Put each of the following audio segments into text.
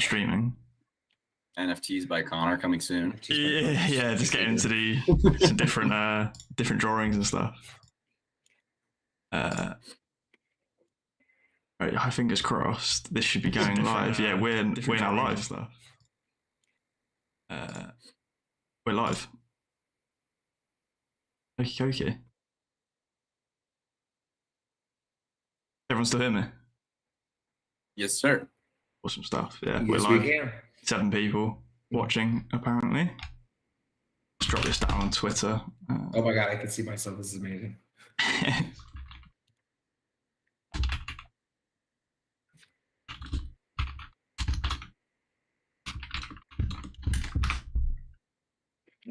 not streaming. NFTs by Connor coming soon. Yeah, just getting into the some different drawings and stuff. Right, fingers crossed. This should be going live. Yeah, we're now live stuff. We're live. Okay. Everyone still hear me? Yes, sir. Awesome stuff. Yeah, Yes, we're live. we can. 7 people watching, apparently. Let's drop this down on Twitter. Oh my God, I can see myself. This is amazing.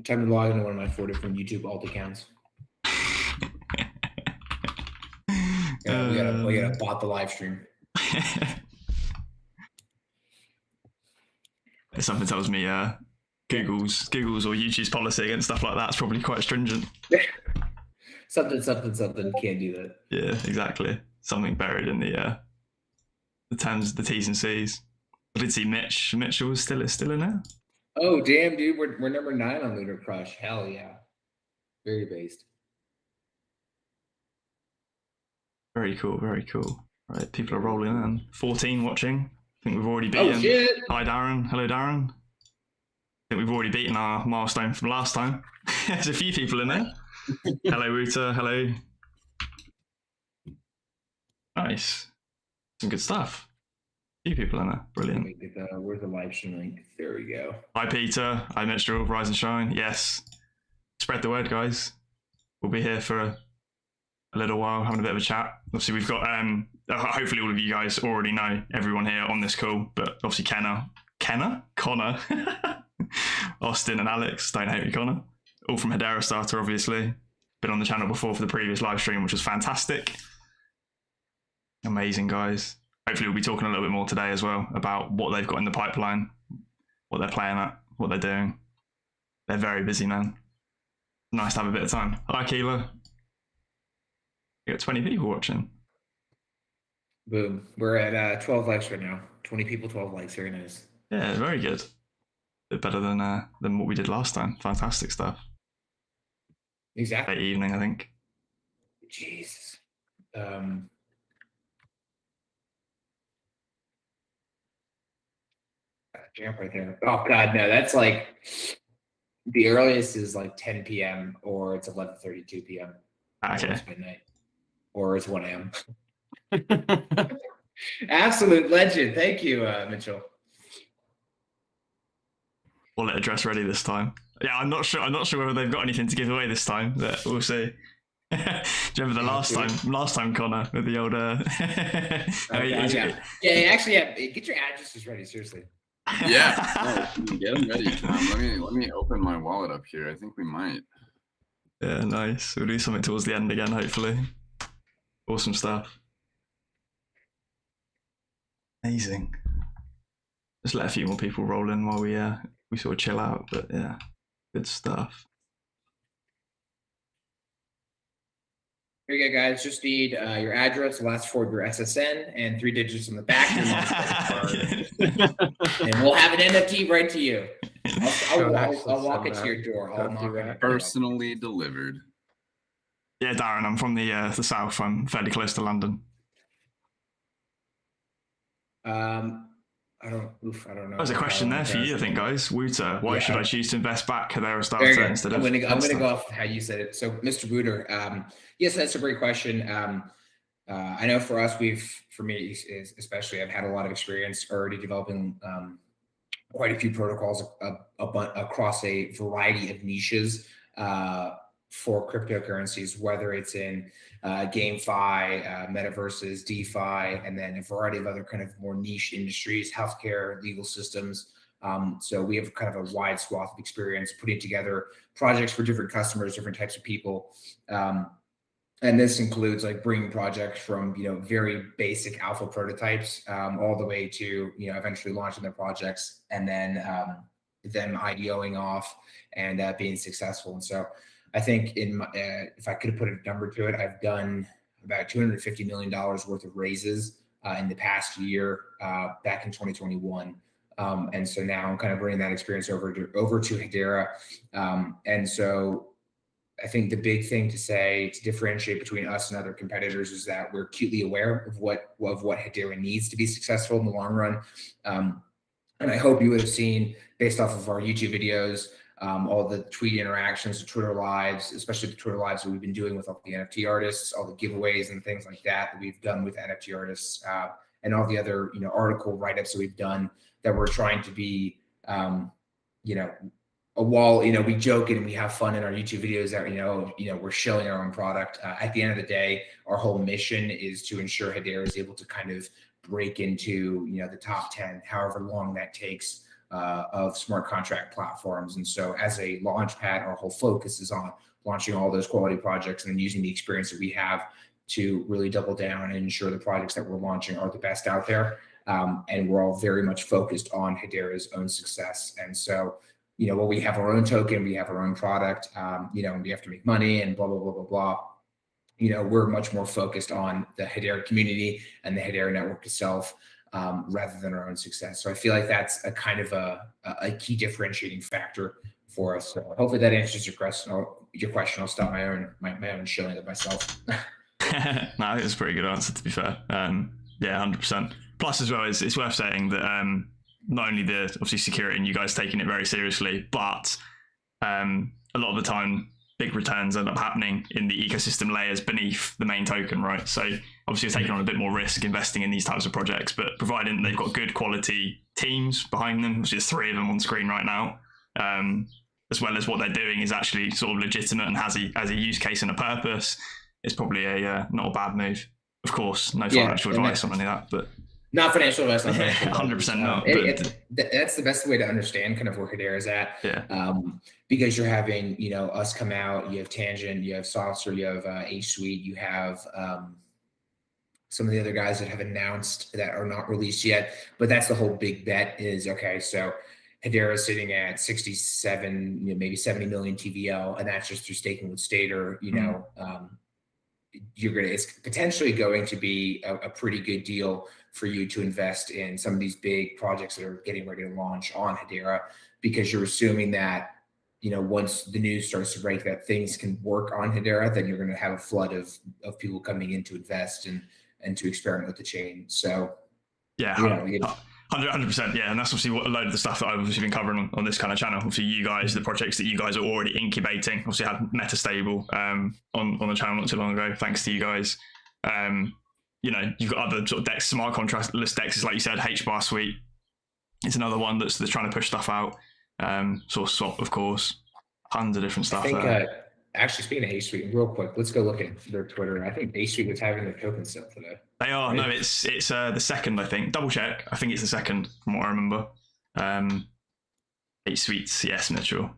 Time to log into one of my 4 different YouTube alt accounts. We gotta bot the live stream. Something tells me Google's or YouTube's policy against stuff like that's probably quite stringent. something can't do that. Yeah, exactly. Something buried in the terms, the T's and C's. I did see Mitchell was still in there. Oh damn, dude, we're number 9 on Lunar Crush. Hell yeah, very based. Very cool. Right, people are rolling in. 14 watching. I think we've already beaten. Oh shit! Hi Darren. Hello Darren. I think we've already beaten our milestone from last time. There's a few people in there. Hello Rooter. Hello. Nice. Some good stuff. A few people in there. Brilliant. Where's the live stream link? There we go. Hi Peter. Hi Minstrel. Rise and shine. Yes. Spread the word, guys. We'll be here for a little while, having a bit of a chat. Obviously, we've got, hopefully all of you guys already know everyone here on this call, but obviously Connor, Austin and Alex, don't hate me, Connor. All from Hedera Starter, obviously. Been on the channel before for the previous live stream, which was fantastic. Amazing, guys. Hopefully we'll be talking a little bit more today as well about what they've got in the pipeline, what they're playing at, what they're doing. They're very busy, man. Nice to have a bit of time. Hi, Keela. We got 20 people watching. Boom. We're at 12 likes right now. 20 people, 12 likes. Very nice. Yeah, very good. A bit better than what we did last time. Fantastic stuff. Exactly. Late evening, I think. Jesus. Jump right there. Oh God, no. That's like the earliest is like 10 p.m. or it's 11:32 p.m. Okay. Or it's midnight, or it's 1 a.m. Absolute legend. Thank you, Mitchell. Wallet address ready this time. Yeah, I'm not sure whether they've got anything to give away this time, but we'll see. Do you remember the last time, Connor, with the old Actually, get your addresses ready, seriously. Yeah. Get them ready, Tom. Let me open my wallet up here. I think we might. Yeah, nice. We'll do something towards the end again, hopefully. Awesome stuff. Amazing. Just let a few more people roll in while we sort of chill out, but yeah, good stuff. Here you go, guys. Just need your address, the last 4 of your SSN, and 3 digits on the back of your credit card. And we'll have an NFT right to you. I'll walk it to your door. I'll knock it. Personally delivered. Yeah, Darren, I'm from the south. I'm fairly close to London. I don't know. There's a question there for you, I think, guys. Wooter, why should I choose to invest back HederaStarter instead of? I'm gonna go off how you said it. So, Mr. Wooter, yes, that's a great question. I know for us, for me especially, I've had a lot of experience already developing quite a few protocols across a variety of niches for cryptocurrencies, whether it's in GameFi, metaverses, DeFi, and then a variety of other kind of more niche industries, healthcare, legal systems. So we have kind of a wide swath of experience putting together projects for different customers, different types of people. And this includes like bringing projects from, very basic alpha prototypes all the way to, eventually launching their projects and then them IDOing off and being successful. And so I think if I could have put a number to it, I've done about $250 million worth of raises in the past year, back in 2021, And so now I'm kind of bringing that experience over to Hedera. And so I think the big thing to say to differentiate between us and other competitors is that we're acutely aware of what Hedera needs to be successful in the long run. And I hope you would have seen, based off of our YouTube videos, all the tweet interactions, the Twitter lives, especially the Twitter lives that we've been doing with all the NFT artists, all the giveaways and things like that we've done with NFT artists, and all the other article write-ups that we've done, that we're trying to be a wall. We joke and we have fun in our YouTube videos that we're showing our own product. At the end of the day, our whole mission is to ensure Hedera is able to kind of break into the top 10, however long that takes, of smart contract platforms. And so as a launch pad, our whole focus is on launching all those quality projects and then using the experience that we have to really double down and ensure the projects that we're launching are the best out there. And we're all very much focused on Hedera's own success. And so, while we have our own token, we have our own product, and we have to make money and blah, blah, blah, blah, blah. We're much more focused on the Hedera community and the Hedera network itself, rather than our own success. So I feel like that's a kind of a key differentiating factor for us. So hopefully that answers your question. I'll stop my own shilling of myself. No, I think it's a pretty good answer, to be fair. Yeah, 100%. Plus, as well, it's worth saying that not only the obviously security and you guys taking it very seriously, but a lot of the time, big returns end up happening in the ecosystem layers beneath the main token, right? So obviously you're taking on a bit more risk investing in these types of projects, but providing they've got good quality teams behind them, which is 3 of them on screen right now, as well as what they're doing is actually sort of legitimate and has a use case and a purpose, it's probably not a bad move. Of course, no financial advice on any of that, but not financial advice. Not financial 100% not. That's the best way to understand kind of where Hedera is at. Yeah. Because you're having, us come out, you have Tangent, you have Saucer, you have HSuite, you have some of the other guys that have announced that are not released yet. But that's the whole big bet is, okay, so Hedera is sitting at 67, maybe 70 million TVL, and that's just through staking with Stater, it's potentially going to be a pretty good deal for you to invest in some of these big projects that are getting ready to launch on Hedera, because you're assuming that, once the news starts to break that things can work on Hedera, then you're going to have a flood of people coming in to invest and to experiment with the chain. So yeah, 100%. Yeah, and that's obviously what a load of the stuff that I've obviously been covering on this kind of channel. Obviously, you guys, the projects that you guys are already incubating, obviously had Metastable on the channel not too long ago, thanks to you guys. You've got other sort of DEX, smart contractless DEXs, like you said, Hbar Suite. It's another one that's trying to push stuff out. Source Swap, of course, tons of different stuff. I think, actually, speaking of HSuite, real quick, let's go look at their Twitter. I think HSuite was having their token sale today. They are. Right? No, it's the second, I think. Double check. I think it's the second, from what I remember. HSuite's, yes, Mitchell.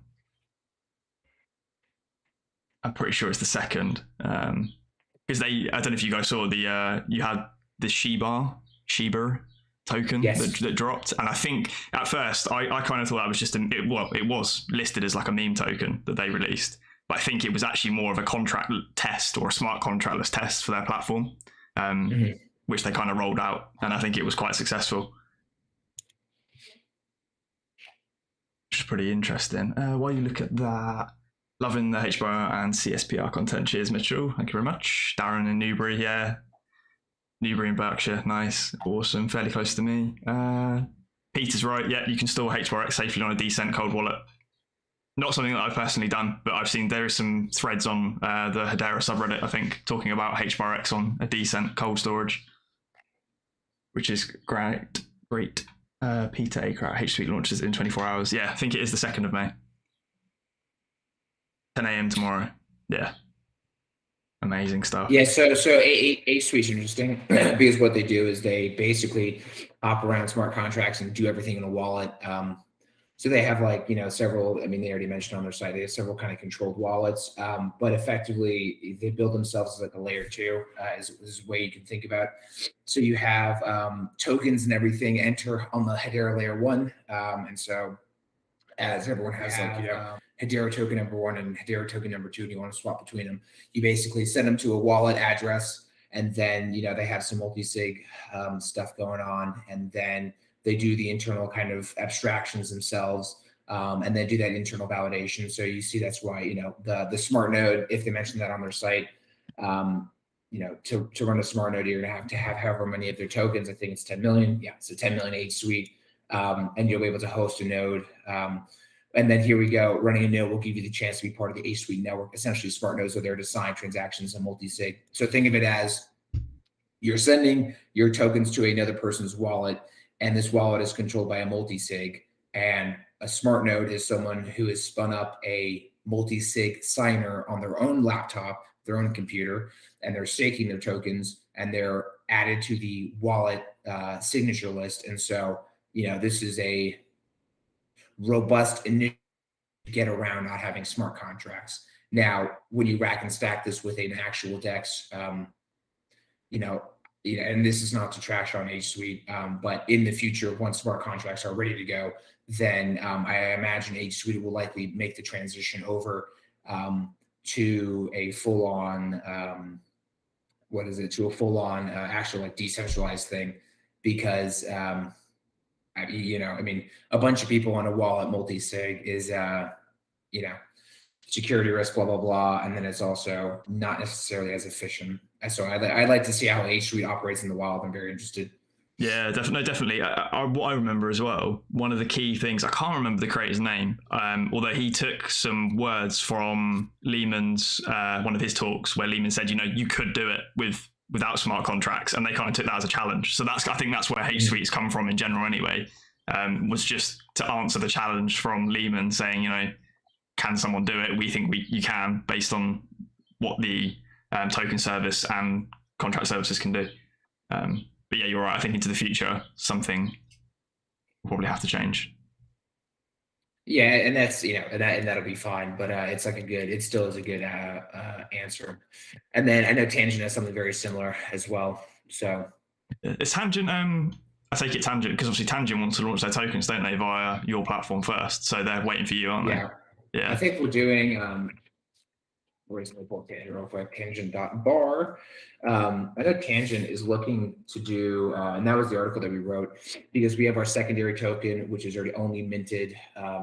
I'm pretty sure it's the second. Because I don't know if you guys saw you had the Hbar token that dropped, and I think at first I kind of thought that was just it was listed as like a meme token that they released, but I think it was actually more of a contract test or a smart contractless test for their platform, which they kind of rolled out, and I think it was quite successful, which is pretty interesting. While you look at that, loving the Hbar and CSPR content. Cheers, Mitchell. Thank you very much. Darren in Newbury, yeah. Newbury in Berkshire, nice, awesome, fairly close to me. Peter's right, yeah, you can store HBarX safely on a decent cold wallet. Not something that I've personally done, but I've seen there is some threads on the Hedera subreddit, I think, talking about HBarX on a decent cold storage, which is great. Peter Aker at HSuite launches in 24 hours. Yeah, I think it is the 2nd of May. 10 a.m. tomorrow. Yeah. Amazing stuff. Yeah, so HSuite's interesting because what they do is they basically hop around smart contracts and do everything in a wallet. So they have several, they already mentioned on their site, they have several kind of controlled wallets, but effectively they build themselves as like a layer 2 is the way you can think about it. So you have tokens and everything enter on the Hedera layer 1. And so as everyone has Hedera token number 1 and Hedera token number 2, and you want to swap between them, you basically send them to a wallet address, and then they have some multi-sig stuff going on, and then They do the internal kind of abstractions themselves, and then do that internal validation. So you see that's why, you know, the smart node, if they mention that on their site, you know, to run a smart node, you're gonna have to have however many of their tokens. I think it's 10 million. Yeah, so 10 million HSuite, and you'll be able to host a node. And then here we go, running a node will give you the chance to be part of the HSuite network. Essentially, smart nodes are there to sign transactions and multi-sig. So think of it as you're sending your tokens to another person's wallet, and this wallet is controlled by a multi-sig. And a smart node is someone who has spun up a multi-sig signer on their own laptop, their own computer, and they're staking their tokens, and they're added to the wallet signature list. And so, you know, this is a robust initiative to get around not having smart contracts. Now, when you rack and stack this with an actual DEX, you know, and this is not to trash on HSuite, but in the future, once smart contracts are ready to go, then I imagine HSuite will likely make the transition over to a full-on, to a full-on actual like decentralized thing, because you know, I mean, a bunch of people on a wallet multi-sig is, you know, security risk, blah, blah, blah. And then it's also not necessarily as efficient. So I'd like to see how HSuite operates in the wild. I'm very interested. Yeah, definitely. What I remember as well, one of the key things, I can't remember the creator's name, although he took some words from Lehman's, one of his talks, where Lehman said, you know, you could do it without smart contracts, and they kind of took that as a challenge. So I think that's where HSuite's come from in general anyway, was just to answer the challenge from Lehman saying, you know, can someone do it? We think you can, based on what the token service and contract services can do. But yeah, you're right. I think into the future, something will probably have to change. Yeah, and that's, you know, and that'll be fine. But it's like it still is a good answer. And then I know Tangent has something very similar as well. So is Tangent? I take it Tangent, because obviously Tangent wants to launch their tokens, don't they, via your platform first? So they're waiting for you, aren't they? Yeah. I think we're doing. Where's my book? Real quick, Tangent.bar. I know Tangent is looking to do, and that was the article that we wrote, because we have our secondary token, which is already only minted.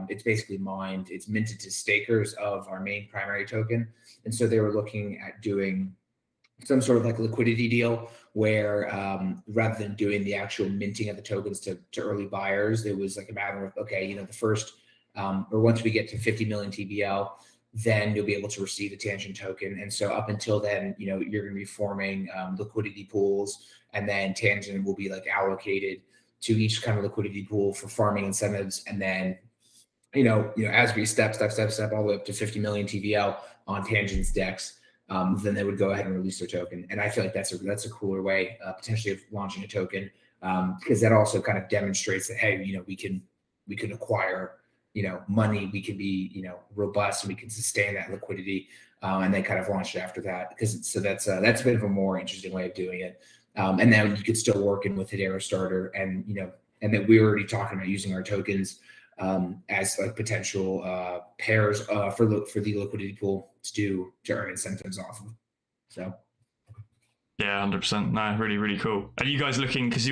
It's basically mined. It's minted to stakers of our main primary token. And so they were looking at doing some sort of like liquidity deal where rather than doing the actual minting of the tokens to early buyers, it was like a matter of, okay, you know, the first, or once we get to 50 million TBL, then you'll be able to receive the Tangent token. And so up until then, you know, you're going to be forming liquidity pools, and then Tangent will be like allocated to each kind of liquidity pool for farming incentives. And then, you know, as we step all the way up to 50 million TVL on Tangent's DEX, then they would go ahead and release their token. And I feel like that's a cooler way potentially of launching a token, because that also kind of demonstrates that, hey, you know, we can acquire, you know, money, we can be, you know, robust, and we can sustain that liquidity, and then kind of launch it after that. So that's a bit of a more interesting way of doing it. And then you could still work in with Hedera Starter, and, you know, and that we were already talking about using our tokens as like potential pairs for the liquidity pool to earn incentives off of. So. Yeah, 100%. No, really, really cool. Are you guys looking, because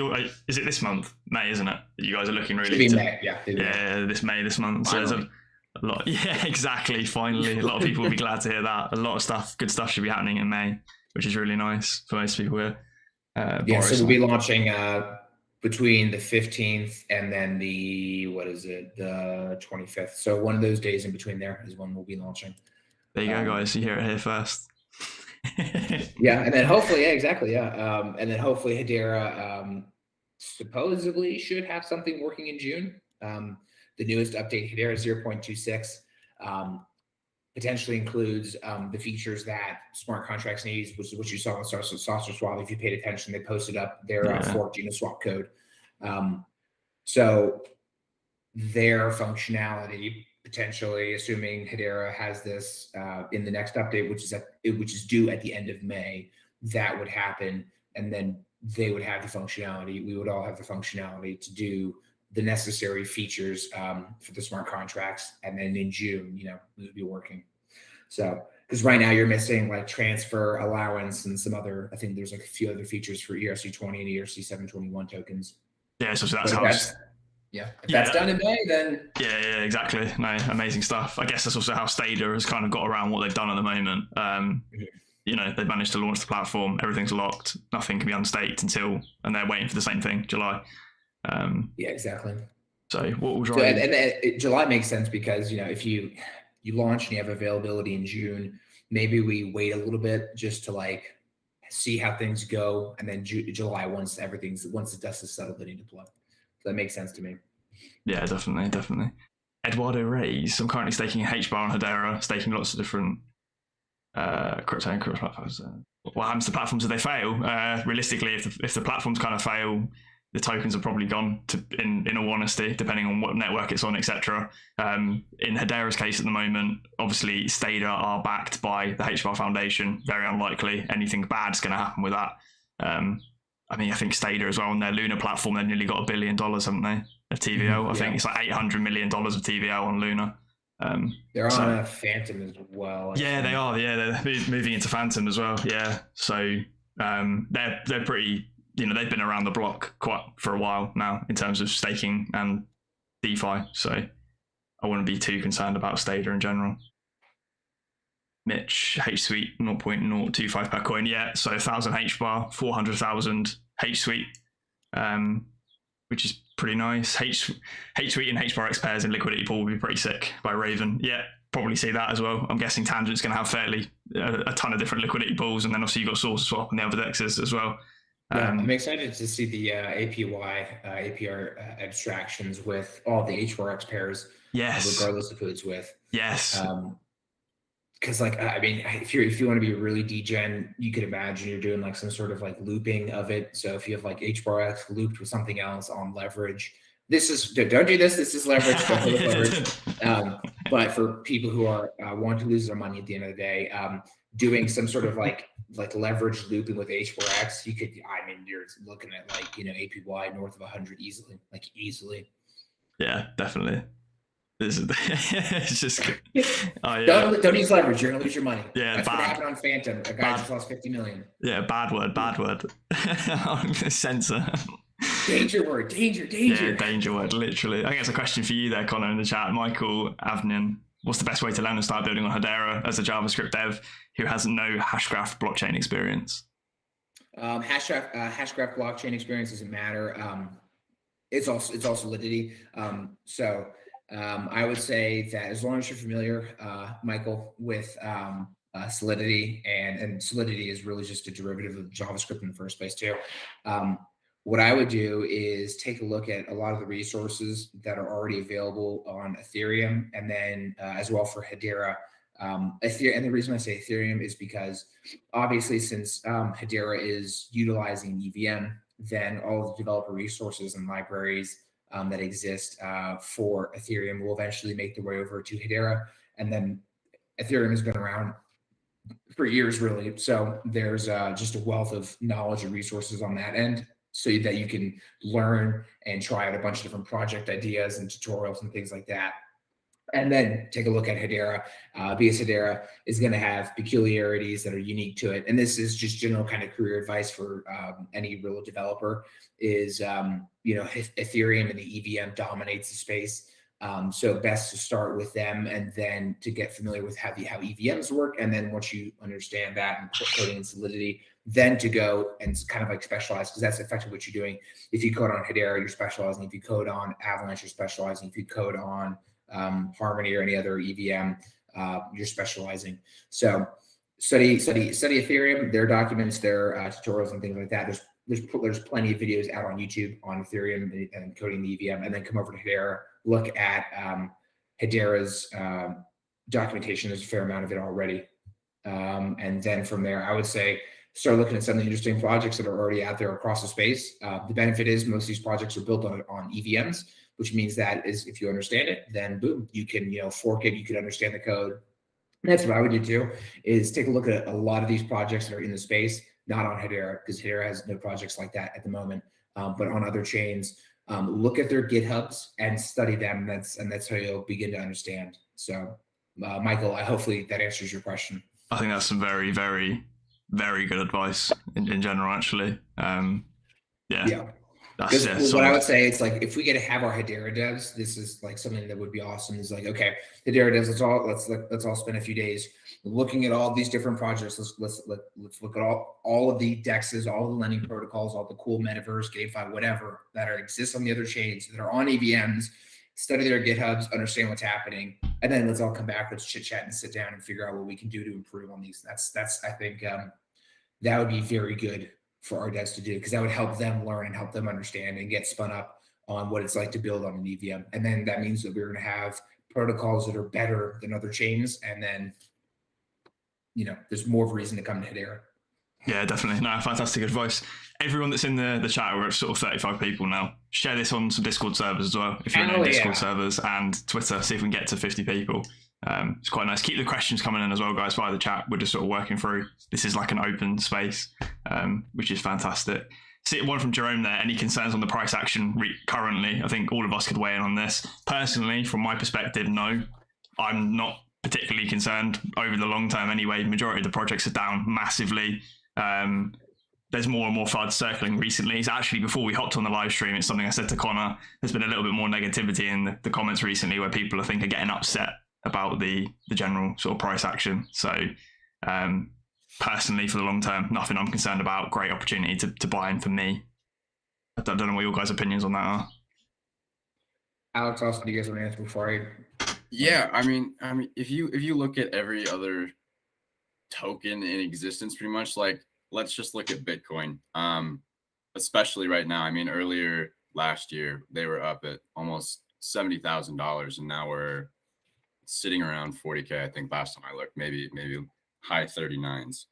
is it this month? May, isn't it? You guys are looking really. May, yeah. This month. So there's a lot. Yeah, exactly. Finally, a lot of people will be glad to hear that. A lot of good stuff should be happening in May, which is really nice for most people here. So we'll be launching between the 15th and then the 25th. So one of those days in between there is when we'll be launching. There you go, guys. You hear it here first. Yeah, and then hopefully, and then hopefully Hedera supposedly should have something working in June. The newest update, Hedera 0.26, potentially includes the features that smart contracts need, which is what you saw in Saucer Swap. If you paid attention, they posted up their forked Uniswap code. So their functionality, potentially, assuming Hedera has this in the next update, which is due at the end of May, that would happen, and then they would have the functionality. We would all have the functionality to do the necessary features for the smart contracts, and then in June, you know, we would be working. So, because right now you're missing like transfer allowance and some other, I think there's like a few other features for ERC20 and ERC721 tokens. Yeah, so that's But how. if that's done in May, then Yeah, exactly. No, amazing stuff. I guess that's also how Stadia has kind of got around what they've done at the moment. You know, they've managed to launch the platform. Everything's locked. Nothing can be unstaked and they're waiting for the same thing, July. yeah, exactly. So what will drive? So, and July makes sense because, you know, if you launch and you have availability in June, maybe we wait a little bit just to like see how things go, and then July once the dust is settled, then you deploy. So that makes sense to me. Yeah, definitely. 𝗟𝗜𝗦𝗡𝗥𝗥𝗔𝗟𝗦 raised. So I'm currently staking Hbar on Hedera, staking lots of different crypto and crypto platforms. What happens to platforms if they fail? Realistically, if the platforms kind of fail, the tokens are probably gone. In all honesty, depending on what network it's on, etc. In Hedera's case at the moment, obviously Stadia are backed by the Hbar Foundation. Very unlikely anything bad's going to happen with that. I mean, I think Stadia as well on their Luna platform, they've nearly got $1 billion, haven't they? Of TVL. I think it's like $800 million of TVL on Luna. They're on a Phantom as well. Yeah, they are. Yeah, they're moving into Phantom as well. Yeah, so they're pretty. You know, they've been around the block quite for a while now in terms of staking and DeFi. So I wouldn't be too concerned about Stadia in general. Mitch, HSuite 0.025 per coin. Yeah, so 1,000 Hbar, 400,000 HSuite, which is pretty nice. HSuite and HBarX pairs in Liquidity pool would be pretty sick by Raven. Yeah, probably see that as well. I'm guessing Tangent's going to have a ton of different liquidity pools, and then obviously you've got Source Swap and the other dexes as well. Yeah, I'm excited to see the APR abstractions with all the HBarX pairs. Yes. Regardless of who it's with. Yes. Because like, I mean, if you want to be really degen, you could imagine you're doing like some sort of like looping of it. So if you have like HBarX looped with something else on leverage, don't do this. This is leverage. Don't play with leverage. But for people who are want to lose their money at the end of the day, doing some sort of like leverage looping with HBarX, you're looking at like, you know, APY north of 100 easily. Yeah, definitely. It's just don't use leverage. You're gonna lose your money. Yeah, that's what happened on Phantom. A guy just lost 50 million. Yeah, bad word. Censor. Danger word. Danger. Yeah, danger word. Literally. I guess a question for you there, Connor, in the chat. Michael Avnin. What's the best way to learn and start building on Hedera as a JavaScript dev who has no Hashgraph blockchain experience? Hashgraph blockchain experience doesn't matter. It's all Solidity. I would say that as long as you're familiar, Michael, with Solidity, and Solidity is really just a derivative of JavaScript in the first place too. What I would do is take a look at a lot of the resources that are already available on Ethereum, and then as well for Hedera. And the reason I say Ethereum is because obviously since Hedera is utilizing EVM, then all of the developer resources and libraries that exist for Ethereum will eventually make their way over to Hedera. And then Ethereum has been around for years, really. So there's just a wealth of knowledge and resources on that end, so that you can learn and try out a bunch of different project ideas and tutorials and things like that. And then take a look at Hedera, because Hedera is going to have peculiarities that are unique to it. And this is just general kind of career advice for any real developer is, Ethereum and the EVM dominates the space. So best to start with them, and then to get familiar with how EVMs work. And then once you understand that and coding and Solidity, then to go and kind of like specialize, because that's effectively what you're doing. If you code on Hedera, you're specializing. If you code on Avalanche, you're specializing. If you code on Harmony or any other EVM, you're specializing. So study Ethereum, their documents, their tutorials and things like that. There's plenty of videos out on YouTube on Ethereum and coding the EVM, and then come over to Hedera, look at Hedera's documentation. There's a fair amount of it already. And then from there, I would say start looking at some of the interesting projects that are already out there across the space. The benefit is most of these projects are built on EVMs, which means that is if you understand it, then boom, you can fork it, you can understand the code. And that's what I would do too, is take a look at a lot of these projects that are in the space, not on Hedera, because Hedera has no projects like that at the moment, but on other chains. Look at their GitHubs and study them. And that's how you'll begin to understand. So Michael, hopefully that answers your question. I think that's some very, very, very good advice in general, actually. Yeah. That's Because what I would say, it's like, if we get to have our Hedera devs, this is like something that would be awesome. Is like, okay, Hedera devs, let's all spend a few days looking at all these different projects. Let's look at all of the dexes, all the lending protocols, all the cool metaverse, GameFi, whatever that exist on the other chains that are on EVMs. Study their GitHubs, understand what's happening, and then let's all come back, let's chit chat and sit down and figure out what we can do to improve on these. That's I think that would be very good for our devs to do, because that would help them learn and help them understand and get spun up on what it's like to build on an EVM. And then that means that we're going to have protocols that are better than other chains. And then, there's more of a reason to come to Hedera. Yeah, definitely. No, fantastic advice. Everyone that's in the chat, we're at sort of 35 people now. Share this on some Discord servers as well, if you're in Discord servers, and Twitter, see if we can get to 50 people. It's quite nice. Keep the questions coming in as well, guys, via the chat. We're just sort of working through. This is like an open space, which is fantastic. See one from Jerome there. Any concerns on the price action currently? I think all of us could weigh in on this. Personally, from my perspective, no. I'm not particularly concerned over the long term anyway. Majority of the projects are down massively. There's more and more FUD circling recently. It's actually, before we hopped on the live stream, it's something I said to Connor. There's been a little bit more negativity in the comments recently, where people I think are getting upset about the general sort of price action. So personally, for the long term, nothing I'm concerned about. Great opportunity to buy in for me. I don't know what your guys' opinions on that are. Alex, also, do you guys want to answer before I? Yeah, I mean, if you look at every other token in existence, pretty much, like, let's just look at Bitcoin, especially right now. I mean, earlier last year, they were up at almost $70,000, and now we're sitting around 40K. I think last time I looked, maybe high 39s.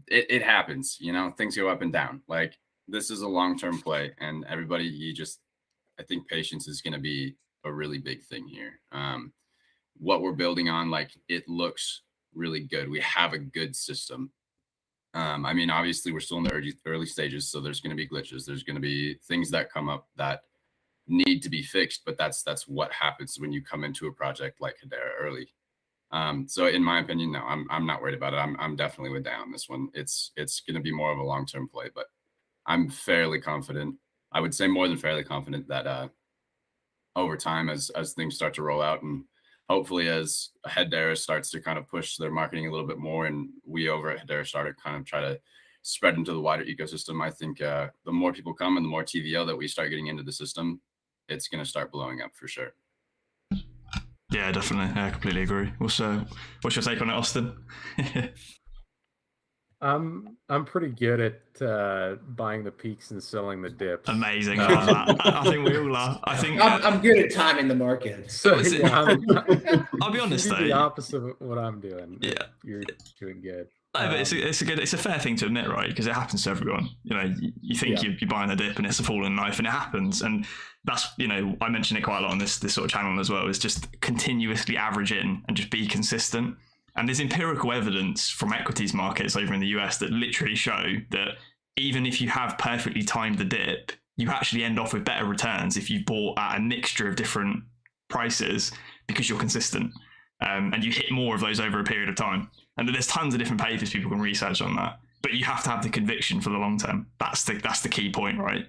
It happens, things go up and down. Like, this is a long-term play, and everybody, I think patience is going to be a really big thing here. What we're building on, like, it looks really good. We have a good system. I mean, obviously, we're still in the early stages, so there's going to be glitches. There's going to be things that come up that need to be fixed, but that's what happens when you come into a project like Hedera early. So in my opinion, no, I'm not worried about it. I'm definitely with Dan on this one. It's going to be more of a long-term play, but I'm fairly confident. I would say more than fairly confident that over time, as things start to roll out, and hopefully as Hedera starts to kind of push their marketing a little bit more, and we over at Hedera Starter kind of try to spread into the wider ecosystem, I think the more people come and the more TVL that we start getting into the system, it's going to start blowing up for sure. Yeah, definitely. I completely agree. What's your take on it, Austin? I'm pretty good at buying the peaks and selling the dips. Amazing. I love that. I think we all are. I think I'm good at timing the market. So yeah, I'll be honest though. The opposite of what I'm doing. Yeah, you're doing good. No, but it's a fair thing to admit, right? Because it happens to everyone. You think you're buying a dip and it's a falling knife, and it happens. And that's, I mention it quite a lot on this sort of channel as well, is just continuously average in and just be consistent. And there's empirical evidence from equities markets over in the US that literally show that even if you have perfectly timed the dip, you actually end off with better returns if you bought at a mixture of different prices, because you're consistent, and you hit more of those over a period of time. And there's tons of different papers people can research on that, but you have to have the conviction for the long term. That's the key point, right?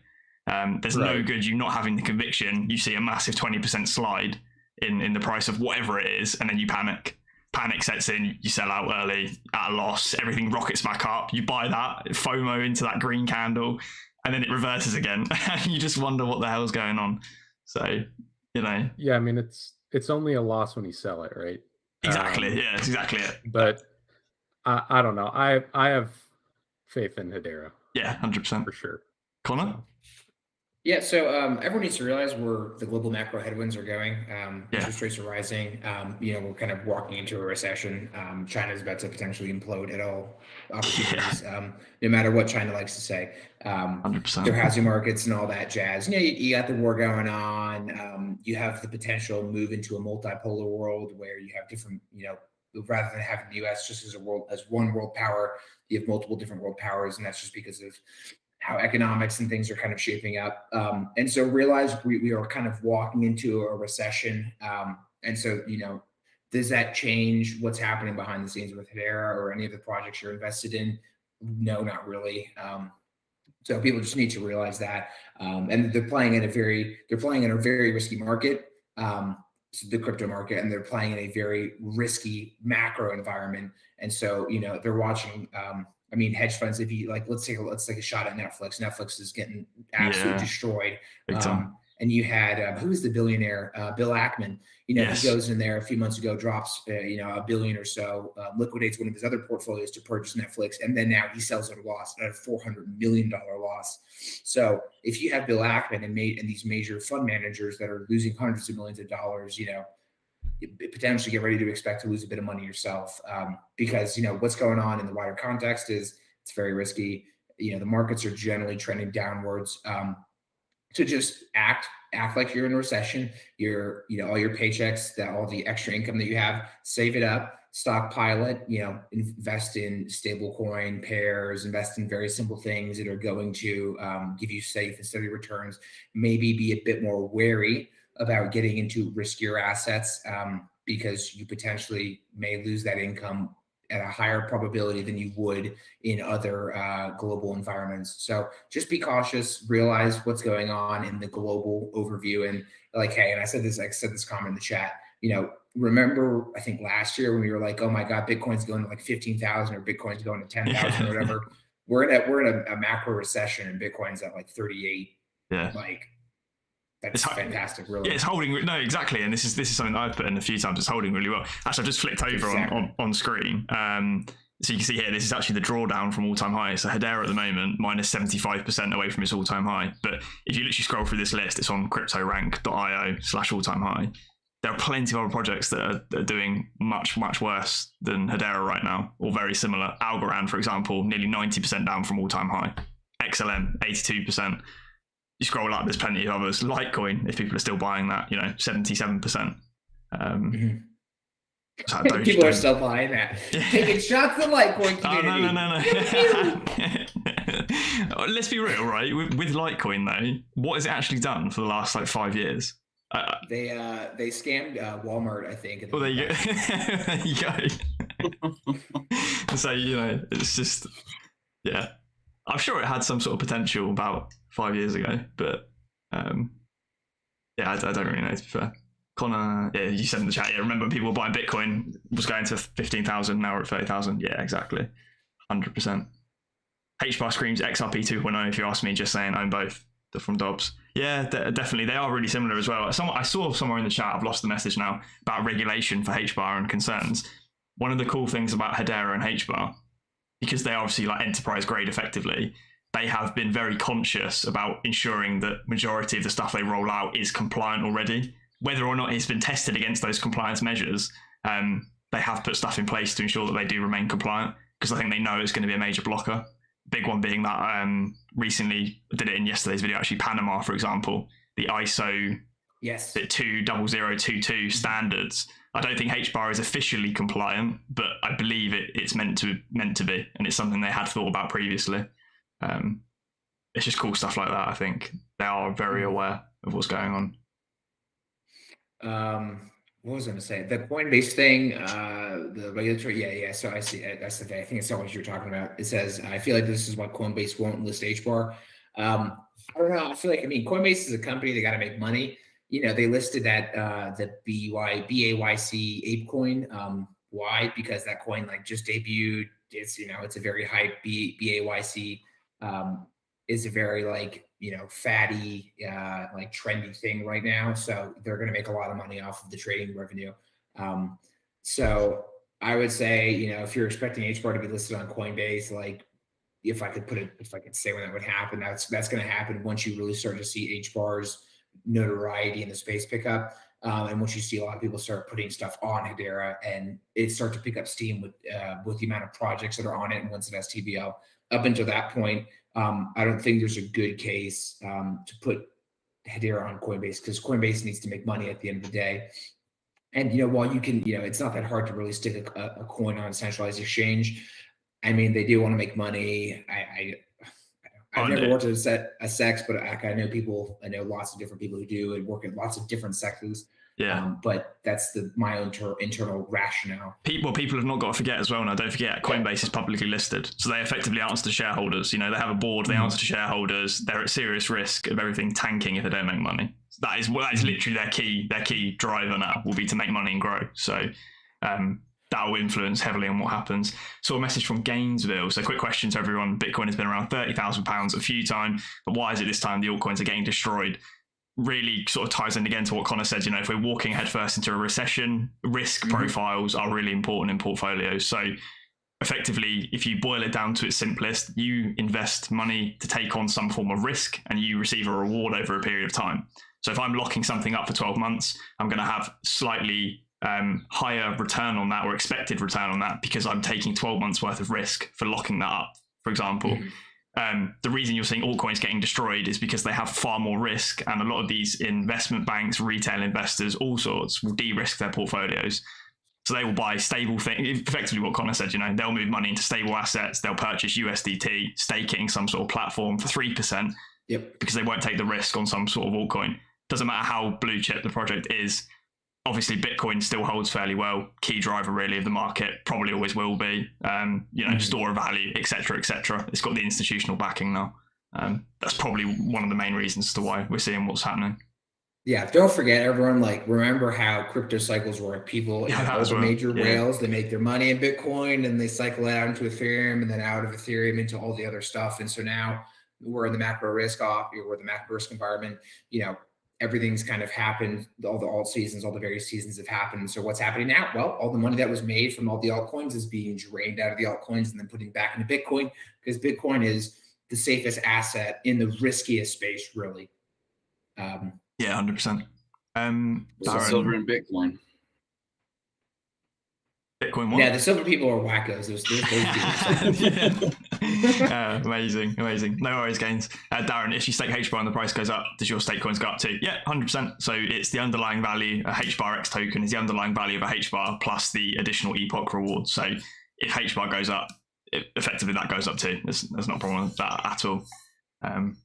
There's no good you not having the conviction. You see a massive 20% slide in the price of whatever it is, and then you panic. Panic sets in, you sell out early at a loss, everything rockets back up, you buy that, FOMO into that green candle, and then it reverses again. And you just wonder what the hell's going on. So, Yeah, I mean, it's only a loss when you sell it, right? Exactly. Yeah, that's exactly it. But I don't know. I have faith in Hedera. Yeah, 100%. For sure. Connor? Yeah, so everyone needs to realize where the global macro headwinds are going. Interest rates are rising. We're kind of walking into a recession. China's about to potentially implode at all opportunities, no matter what China likes to say. 100%. Their housing markets and all that jazz. You got the war going on. You have the potential move into a multipolar world where you have different, rather than having the U.S. just as one world power, you have multiple different world powers, and that's just because of how economics and things are kind of shaping up. And so realize we are kind of walking into a recession. And so, does that change what's happening behind the scenes with Hedera or any of the projects you're invested in? No, not really. So people just need to realize that, and they're playing in a very risky market, the crypto market, and they're playing in a very risky macro environment. And so, they're watching. I mean, hedge funds. If you like, let's take a shot at Netflix. Netflix is getting absolutely destroyed. Big time. And you had who's the billionaire? Bill Ackman. Yes. He goes in there a few months ago, drops $1 billion or so, liquidates one of his other portfolios to purchase Netflix, and then now he sells at a loss, at a $400 million loss. So if you have Bill Ackman and these major fund managers that are losing hundreds of millions of dollars, you potentially get ready to expect to lose a bit of money yourself, because what's going on in the wider context is it's very risky. The markets are generally trending downwards. To just act like you're in a recession. All your paychecks, all the extra income that you have, save it up, stockpile it. Invest in stable coin pairs, invest in very simple things that are going to give you safe and steady returns. Maybe be a bit more wary about getting into riskier assets, because you potentially may lose that income at a higher probability than you would in other global environments. So just be cautious, realize what's going on in the global overview. And hey, and I said this comment in the chat, remember, I think last year when we were like, oh my God, Bitcoin's going to like 15,000 or Bitcoin's going to 10,000 or whatever. We're in a macro recession and Bitcoin's at like 38. Yeah. That's fantastic, really. Yeah, it's holding. No, exactly. And this is something that I've put in a few times. It's holding really well. Actually, I've just flicked over on screen. So you can see here, this is actually the drawdown from all-time high. So Hedera at the moment, minus 75% away from its all-time high. But if you literally scroll through this list, it's on cryptorank.io/all-time high. There are plenty of other projects that are doing much, much worse than Hedera right now, or very similar. 𝗟𝗘𝗙𝗡, for example, nearly 90% down from all-time high. XLM, 82%. You scroll up, there's plenty of others. Litecoin, if people are still buying that, 77%. People are still buying that. Taking shots at Litecoin community. No. Let's be real, right? With Litecoin, though, what has it actually done for the last 5 years? They scammed Walmart, I think. Well, there you go. There you go. So, it's just, yeah. I'm sure it had some sort of potential about 5 years ago, but I don't really know, to be fair. Connor, yeah, you said in the chat, remember when people were buying Bitcoin, was going to 15,000, now we're at 30,000. Yeah, exactly. 100%. Hbar screams XRP 2.0, if you ask me, just saying own both. They're from Dobbs. Yeah, definitely. They are really similar as well. I saw somewhere in the chat, I've lost the message now, about regulation for Hbar and concerns. One of the cool things about Hedera and Hbar, because they are obviously enterprise grade effectively, they have been very conscious about ensuring that majority of the stuff they roll out is compliant already. Whether or not it's been tested against those compliance measures, they have put stuff in place to ensure that they do remain compliant, because I think they know it's going to be a major blocker. Big one being that recently, I did it in yesterday's video, actually, Panama, for example, the ISO 20022 standards. I don't think Hbar is officially compliant, but I believe it's meant to be, and it's something they had thought about previously. It's just cool stuff like that. I think they are very aware of what's going on. What was I going to say? The Coinbase thing, the regulatory, yeah. So I see it. That's the thing. I think it's not what you're talking about. It says, I feel like this is why Coinbase won't list Hbar. I don't know. I feel like, Coinbase is a company, they got to make money. They listed that the BAYC ApeCoin. Why? Because that coin just debuted. It's it's a very hype. BAYC is a very fatty trendy thing right now. So they're going to make a lot of money off of the trading revenue. So I would say if you're expecting Hbar to be listed on Coinbase, if I could say when that would happen, that's going to happen once you really start to see Hbar's notoriety in the space pick up, and once you see a lot of people start putting stuff on Hedera and it start to pick up steam with the amount of projects that are on it, and once it has TVL. Up until that point, I don't think there's a good case to put Hedera on Coinbase, because Coinbase needs to make money at the end of the day. And while you can, it's not that hard to really stick a coin on a centralized exchange. They do want to make money. I've never worked at a SEX, but I know lots of different people who do and work in lots of different sectors. Yeah. But that's my own internal rationale. People have not got to forget as well now. Don't forget, Coinbase is publicly listed, so they effectively answer to shareholders. You know, they have a board, they answer to shareholders. They're at serious risk of everything tanking if they don't make money. That is literally their key driver now, will be to make money and grow. So that will influence heavily on what happens. Saw a message from Gainesville. So quick question to everyone. Bitcoin has been around £30,000 a few times, but why is it this time the altcoins are getting destroyed? Really sort of ties in again to what Connor said. You know, if we're walking headfirst into a recession, risk profiles are really important in portfolios. So effectively, if you boil it down to its simplest, you invest money to take on some form of risk and you receive a reward over a period of time. So if I'm locking something up for 12 months, I'm going to have slightly higher return on that, or expected return on that, because I'm taking 12 months worth of risk for locking that up, for example. The reason you're seeing altcoins getting destroyed is because they have far more risk, and a lot of these investment banks, retail investors, all sorts, will de-risk their portfolios. So they will buy stable things, effectively what Connor said, you know, they'll move money into stable assets, they'll purchase USDT, staking some sort of platform for 3%, because they won't take the risk on some sort of altcoin. Doesn't matter how blue chip the project is. Obviously, Bitcoin still holds fairly well, key driver really of the market, probably always will be, you know, store of value, et cetera, et cetera. It's got the institutional backing now. That's probably one of the main reasons as to why we're seeing what's happening. Yeah, don't forget, everyone, like, remember how crypto cycles work. People, all the major whales, they make their money in Bitcoin and they cycle it out into Ethereum and then out of Ethereum into all the other stuff. And so now we're in the macro risk environment, you know, everything's kind of happened. All the alt seasons, all the various seasons have happened. So what's happening now? Well, all the money that was made from all the altcoins is being drained out of the altcoins and then putting back into Bitcoin, because Bitcoin is the safest asset in the riskiest space, really. Yeah, 100%. Silver and Bitcoin. Bitcoin what? Yeah, the silver people are wackos. Those people. Amazing. No worries, Gains. Darren, if you stake Hbar and the price goes up, does your stake coins go up too? Yeah, 100%. So it's the underlying value. A Hbar X token is the underlying value of a Hbar plus the additional epoch reward. So if Hbar goes up, effectively that goes up too. There's not a problem with that at all.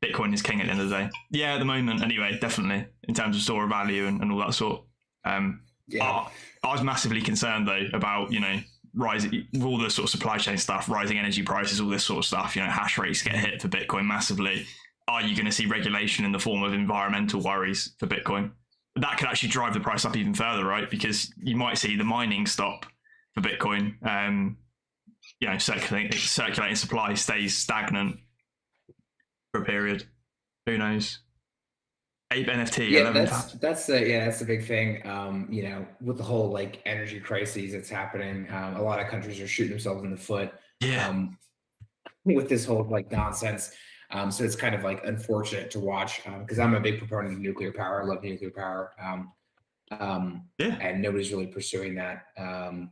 Bitcoin is king at the end of the day. Yeah, at the moment anyway, definitely, in terms of store of value and all that sort. I was massively concerned though about, you know, rising, all the sort of supply chain stuff, rising energy prices, all this sort of stuff. You know, hash rates get hit for Bitcoin massively. Are you going to see regulation in the form of environmental worries for Bitcoin? That could actually drive the price up even further, right? Because you might see the mining stop for Bitcoin. You know, circulating supply stays stagnant for a period. Who knows? Ape NFT. Yeah, that's the big thing. You know, with the whole like energy crises that's happening, a lot of countries are shooting themselves in the foot. With this whole like nonsense. So it's kind of like unfortunate to watch, because I'm a big proponent of nuclear power. I love nuclear power. And nobody's really pursuing that,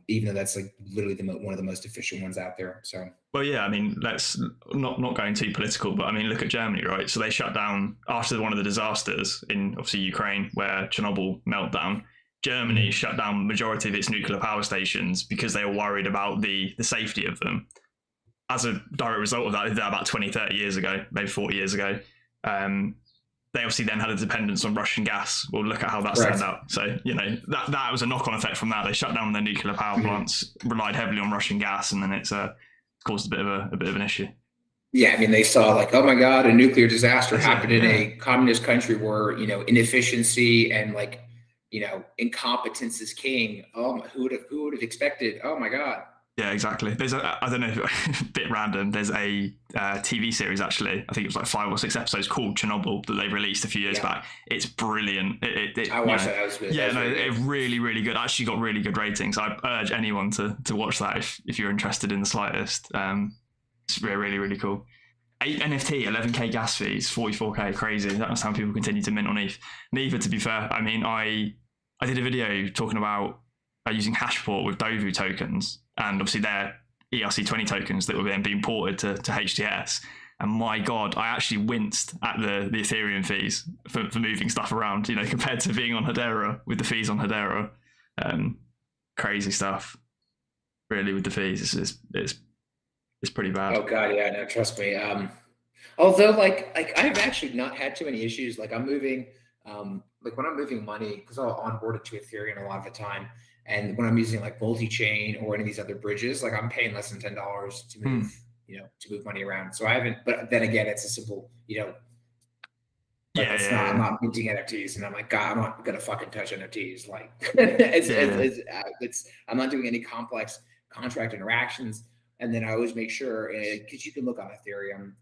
even though that's like literally one of the most efficient ones out there. So, well, yeah, I mean, let's not going too political, but I mean, look at Germany, right? So they shut down after one of the disasters in obviously Ukraine, where Chernobyl meltdown. Germany shut down the majority of its nuclear power stations because they were worried about the safety of them. As a direct result of that, they did that about 20, 30 years ago, maybe 40 years ago. They obviously then had a dependence on Russian gas. Well, look at how that turned out. So, you know, that was a knock-on effect from that. They shut down their nuclear power plants, relied heavily on Russian gas, and then it's caused a bit of an issue. Yeah, I mean, they saw like, oh my God, a nuclear disaster happened in a communist country where, you know, inefficiency and like, you know, incompetence is king. Oh, who would have expected? Oh my God. Yeah, exactly. There's I don't know, a bit random. There's a TV series, actually. I think it was like 5 or 6 episodes called Chernobyl that they released a few years back. It's brilliant. I watched that. That was good. Yeah, it's really, really good. Actually got really good ratings. I urge anyone to watch that if you're interested in the slightest. It's really, really cool. 8 NFT, 11k gas fees, 44k, crazy. That's how people continue to mint on ETH. Neither, to be fair. I mean, I did a video talking about using Hashport with DOVU tokens, and obviously they're ERC20 tokens that were then being ported to HTS. And my God, I actually winced at the Ethereum fees for moving stuff around, you know, compared to being on Hedera with the fees on Hedera. Crazy stuff, really, with the fees. It's pretty bad. Oh God, yeah, no, trust me. Although like I've actually not had too many issues. Like I'm moving like when I'm moving money, because I'll onboard it to Ethereum a lot of the time, and when I'm using like multi-chain or any of these other bridges, like I'm paying less than $10 to move, to move money around. So I haven't, but then again, it's a simple, like I'm not minting NFTs, and I'm like, God, I'm not gonna fucking touch NFTs. Like, I'm not doing any complex contract interactions. And then I always make sure, because you can look on Ethereum,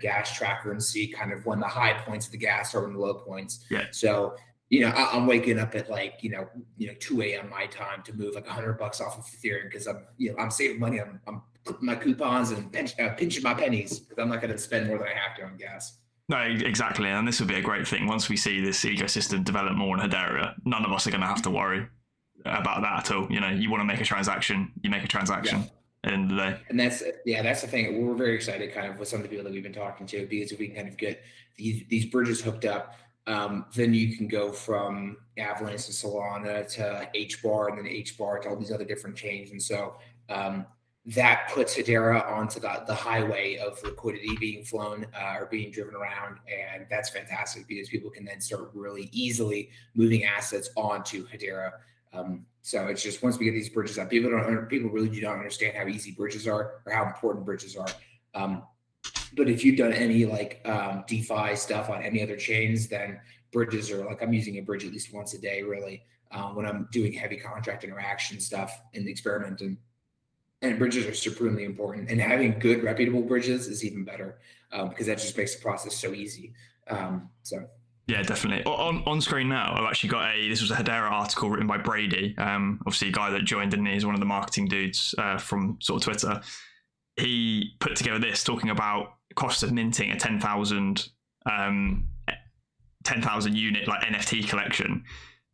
gas tracker and see kind of when the high points of the gas are and the low points. Yeah. So, I'm waking up at like, 2 a.m. my time to move like $100 off of Ethereum because I'm saving money. I'm putting my coupons and pinching my pennies because I'm not going to spend more than I have to on gas. No, exactly. And this would be a great thing. Once we see this ecosystem develop more in Hedera, none of us are going to have to worry about that at all. You want to make a transaction, you make a transaction at the end of the day. And that's the thing. We're very excited kind of with some of the people that we've been talking to, because if we can kind of get these bridges hooked up, then you can go from Avalanche to Solana to Hbar, and then Hbar to all these other different chains. And so that puts Hedera onto the highway of liquidity being flown or being driven around. And that's fantastic because people can then start really easily moving assets onto Hedera. So it's just, once we get these bridges up, people really do not understand how easy bridges are or how important bridges are. But if you've done any like DeFi stuff on any other chains, then bridges are like, I'm using a bridge at least once a day, really, when I'm doing heavy contract interaction stuff and experimenting. And bridges are supremely important, and having good reputable bridges is even better because that just makes the process so easy. Yeah, definitely. On screen now, I've actually got this was a Hedera article written by Brady, obviously a guy that joined, didn't he? He's one of the marketing dudes from sort of Twitter. He put together this talking about cost of minting a 10,000 unit like NFT collection.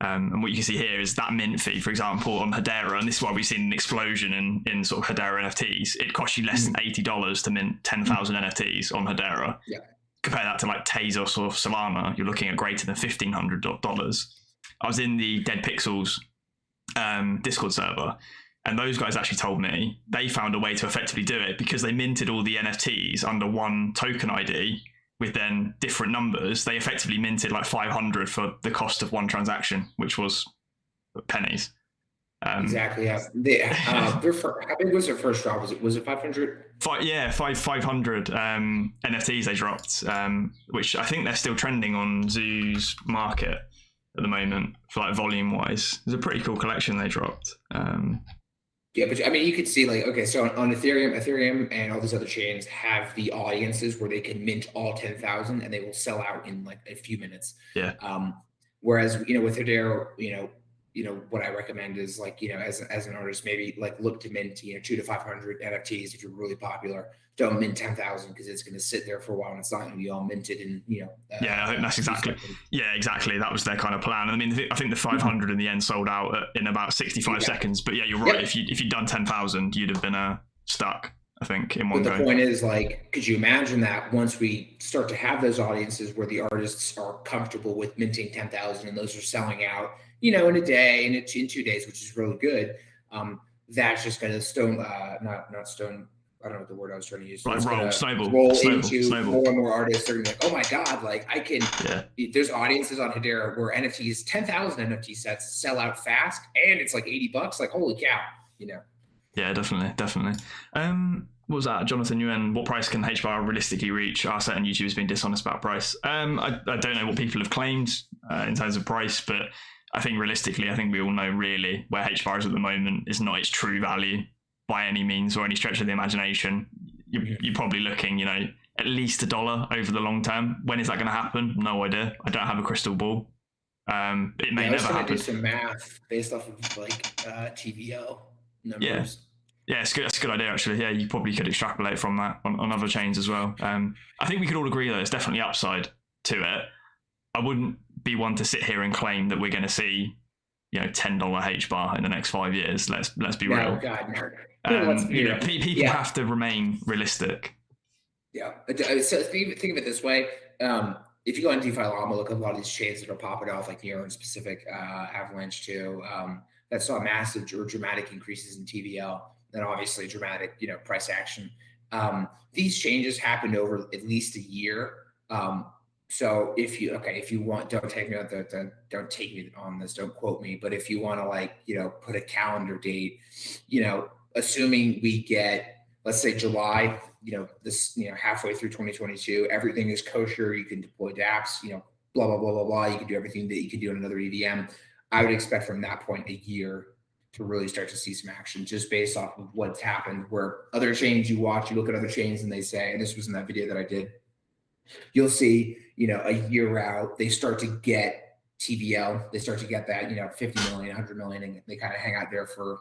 And what you can see here is that mint fee, for example, on Hedera, and this is why we've seen an explosion in sort of Hedera NFTs. It costs you less than $80 to mint 10,000 NFTs on Hedera. Yeah. Compare that to like Tezos or Solana, you're looking at greater than $1,500. I was in the Dead Pixels Discord server, and those guys actually told me they found a way to effectively do it because they minted all the NFTs under one token ID with then different numbers. They effectively minted like 500 for the cost of one transaction, which was pennies. Exactly. Yeah. How big was their first drop? Was it 500? 500 NFTs they dropped, which I think they're still trending on Zoo's market at the moment for like volume wise. It's a pretty cool collection they dropped. Yeah, but I mean, you could see like, okay, so on Ethereum and all these other chains have the audiences where they can mint all 10,000 and they will sell out in like a few minutes. Yeah. Whereas, with Hedera, what I recommend is like, as an artist, maybe like look to mint, 200 to 500 NFTs if you're really popular. Don't mint 10,000 because it's going to sit there for a while and it's not going to be all minted in, I think that's exactly. Yeah, exactly. That was their kind of plan. I mean, I think the 500 in the end sold out in about 65 seconds. But yeah, you're right. If you'd done 10,000, you'd have been stuck, I think, in one go. But the point is, like, could you imagine that once we start to have those audiences where the artists are comfortable with minting 10,000 and those are selling out, in a day and in 2 days, which is really good. That's just going to not stone. I don't know what the word I was trying to use. Like snowball into more and more artists. They're gonna be like, oh my God, like I can, there's audiences on Hedera where NFTs, 10,000 NFT sets sell out fast and it's like $80. Like, holy cow, Yeah, definitely. What was that? Jonathan Nguyen, what price can Hbar realistically reach? Our certain YouTubers being dishonest about price. I don't know what people have claimed in terms of price, but I think realistically, I think we all know really where Hbar is at the moment is not its true value by any means or any stretch of the imagination. You're probably looking, at least $1 over the long term. When is that going to happen? No idea. I don't have a crystal ball. It may never happen. Do some math based off of like TVL numbers. Yeah, it's good. That's a good idea, actually. Yeah, you probably could extrapolate from that on other chains as well. I think we could all agree that there's definitely upside to it. I wouldn't be one to sit here and claim that we're going to see, $10 Hbar in the next 5 years. Let's be real. God, no. People have to remain realistic. Yeah. So think of it this way. If you go on DeFi Llama, look at a lot of these chains that are popping off, like Neuron specific, Avalanche too, that saw massive or dramatic increases in TVL, then obviously dramatic, price action. These changes happened over at least a year. So if you want, don't take me on this, don't quote me, but if you want to like, put a calendar date, assuming we get, let's say July, this, halfway through 2022, everything is kosher. You can deploy dApps, blah, blah, blah, blah, blah. You can do everything that you can do in another EVM. I would expect from that point a year to really start to see some action just based off of what's happened, where other chains you look at other chains and they say, and this was in that video that I did, you'll see, a year out, they start to get TVL, they start to get that, 50 million, 100 million, and they kind of hang out there for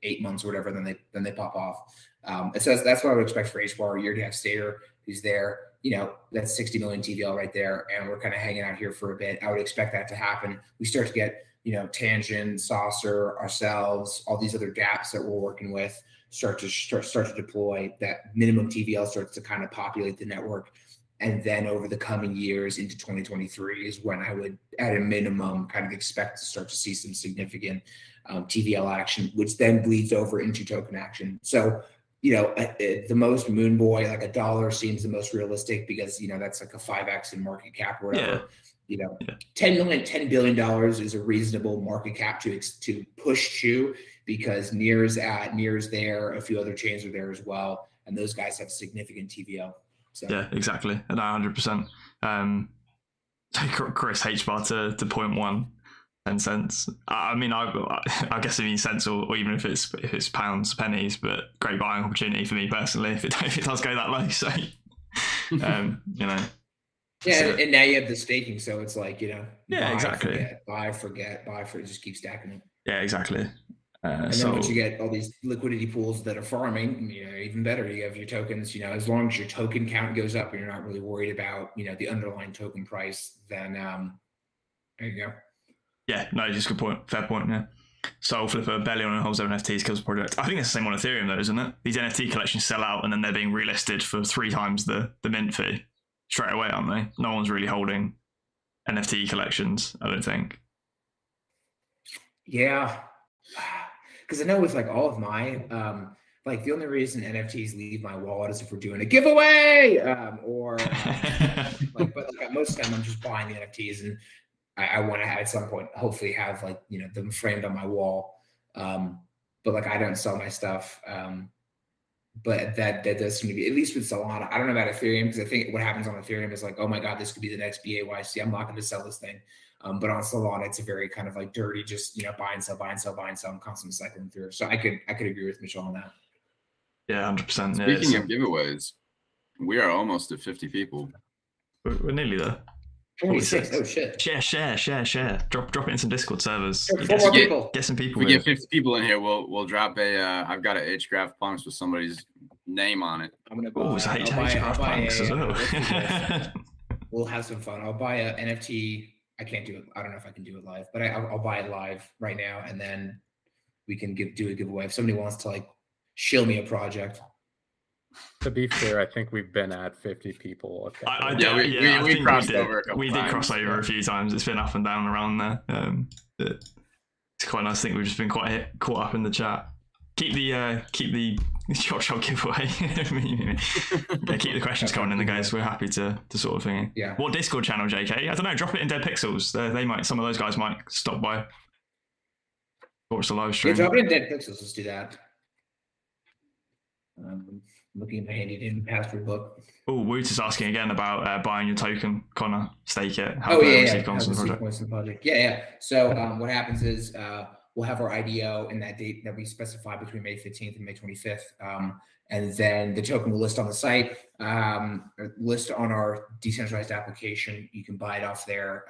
8 months or whatever, then they pop off. And so that's what I would expect for Hbar. You already have Stater who's there, that's 60 million TVL right there, and we're kind of hanging out here for a bit. I would expect that to happen. We start to get, Tangent, Saucer, ourselves, all these other dApps that we're working with start to deploy. That minimum TVL starts to kind of populate the network. And then over the coming years into 2023 is when I would, at a minimum, kind of expect to start to see some significant TVL action, which then bleeds over into token action. So, the most moon boy, like $1 seems the most realistic because, that's like a 5x in market cap or whatever. Yeah. $10 billion is a reasonable market cap to push to, because Near's there, a few other chains are there as well. And those guys have significant TVL. So. Yeah, exactly. And 100%. Chris, Hbar to 0.1, 10 cents. I mean, I guess it means cents, or even if it's pounds, pennies, but great buying opportunity for me personally if it does go that low. So, Yeah, so, and now you have the staking, so it's like, yeah, buy, exactly. forget, just keep stacking it. Yeah, exactly. And then once you get all these liquidity pools that are farming, even better. You have your tokens, as long as your token count goes up and you're not really worried about, the underlying token price, then there you go. Yeah, no, just a good point. Fair point, yeah. Soul Flipper, barely on and holds their NFTs, kills the project. I think it's the same on Ethereum though, isn't it? These NFT collections sell out and then they're being relisted for 3 times the mint fee straight away, aren't they? No one's really holding NFT collections, I don't think. Yeah. Because I know with like all of my, like the only reason NFTs leave my wallet is if we're doing a giveaway, but like most of the time I'm just buying the NFTs, and I want to at some point hopefully have like, them framed on my wall. But like I don't sell my stuff. But that does seem to be, at least with Solana. I don't know about Ethereum, because I think what happens on Ethereum is like, oh my God, this could be the next BAYC. I'm not going to sell this thing. But on Solana, it's a very kind of like dirty, just, buy and sell, I'm constantly cycling through. So I could agree with Mitchell on that. Yeah, 100%. Speaking of giveaways, we are almost at 50 people. We're nearly there. 46. Oh shit. Share. Drop it in some Discord servers. Get some people. If we get 50 people in here, we'll drop a. I've got a hdgraph_punks with somebody's name on it. I'm gonna buy. Oh, it's hdgraph_punks as well. We'll have some fun. I'll buy a NFT. I can't do it. I don't know if I can do it live, but I'll buy it live right now, and then we can do a giveaway. If somebody wants to like shill me a project. To be fair, I think we've been at 50 people. We crossed over. We did cross over a few times. It's been up and down around there. It's quite nice. I think we've just been quite caught up in the chat. Keep the shop giveaway. Keep the questions coming in, guys. We're happy to sort of thing. Yeah. What Discord channel, JK? I don't know. Drop it in Dead Pixels. They might. Some of those guys might stop by. Watch the live stream. Yeah, drop it in Dead Pixels. Let's do that. Looking at my handy dandy password book. Oh, Woot is asking again about buying your token, Connor. Stake it. Receive points in the project. Yeah. So what happens is we'll have our IDO in that date that we specify between May 15th and May 25th. And then the token will list on the site, list on our decentralized application. You can buy it off there.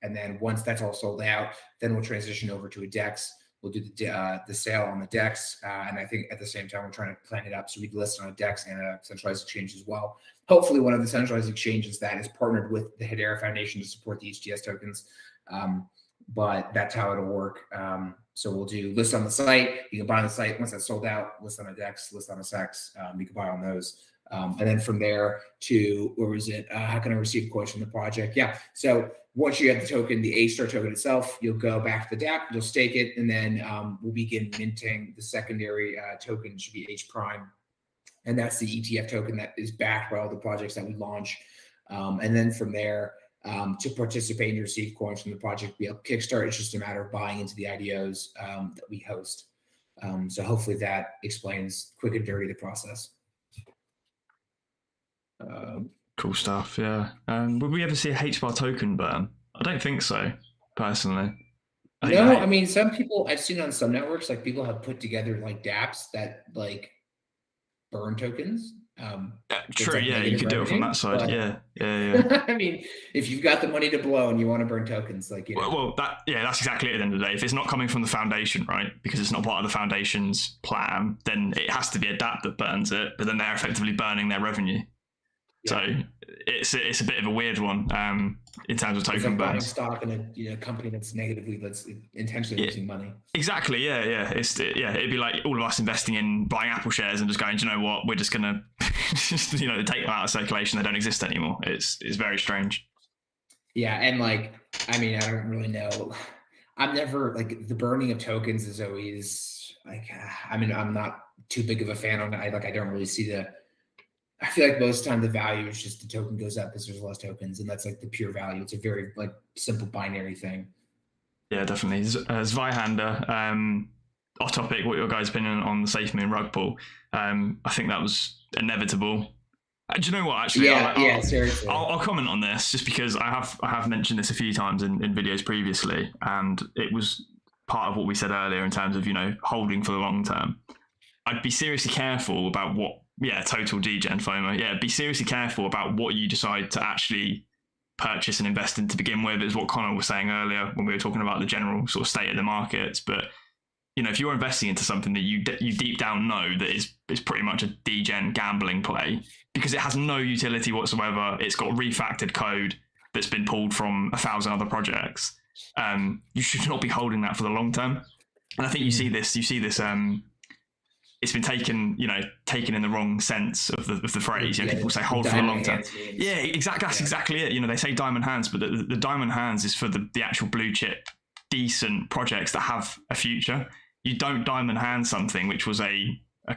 And then once that's all sold out, then we'll transition over to a DEX. We'll do the sale on the DEX. And I think at the same time, we're trying to plan it up so we can list on a DEX and a centralized exchange as well. Hopefully one of the centralized exchanges that is partnered with the Hedera Foundation to support the HTS tokens. But that's how it'll work. So we'll do list on the site. You can buy on the site. Once that's sold out, list on a DEX, list on a SEX. You can buy on those. And then from there to, where was it? How can I receive coins from the project? Yeah. So once you have the token, the Hstart token itself, you'll go back to the DApp, you'll stake it, and then we'll begin minting the secondary token, should be H prime. And that's the ETF token that is backed by all the projects that we launch. And then from there, to participate and receive coins from the project via Kickstart, it's just a matter of buying into the IDOs that we host. So hopefully that explains quick and dirty the process. Cool stuff, yeah. Would we ever see a Hbar token burn? I don't think so, personally. No, I mean, some people I've seen on some networks, like people have put together like dApps that like burn tokens. True, like yeah, you could do it from that side. but- Yeah. I mean, if you've got the money to blow and you want to burn tokens, like, you know. Well, that's exactly it at the end of the day. If it's not coming from the foundation, right, because it's not part of the foundation's plan, then it has to be a dApp that burns it, but then they're effectively burning their revenue. Yeah. So it's a bit of a weird one in terms of It's token like buying burns. stock in a company that's intentionally losing money. Exactly, yeah. It'd be like all of us investing in buying Apple shares and just going, do you know what, we're just gonna just take them out of circulation, they don't exist anymore. It's very strange. Yeah, and like, I mean, I don't really know. I'm never like, the burning of tokens is always like, I mean, I'm not too big of a fan on it. I don't really see I feel like most of the time the value is just the token goes up because there's less tokens, and that's like the pure value. It's a very like simple binary thing. Yeah, definitely. Zweihander, off topic, what your guys' opinion on the SafeMoon rug pull? I think that was inevitable. Do you know what? Actually, Yeah, seriously. I'll comment on this just because I have mentioned this a few times in videos previously, and it was part of what we said earlier in terms of, you know, holding for the long term. I'd be seriously careful about what. Yeah, total degen FOMO. Yeah, be seriously careful about what you decide to actually purchase and invest in to begin with, is what Connor was saying earlier when we were talking about the general sort of state of the markets. But, you know, if you're investing into something that you deep down know that is pretty much a degen gambling play, because it has no utility whatsoever, it's got refactored code that's been pulled from 1,000 other projects, you should not be holding that for the long term. And I think you see this it's been taken in the wrong sense of the phrase. You know, people say hold for the long term. Yeah, exactly. That's exactly it. You know, they say diamond hands, but the diamond hands is for the actual blue chip, decent projects that have a future. You don't diamond hand something which was a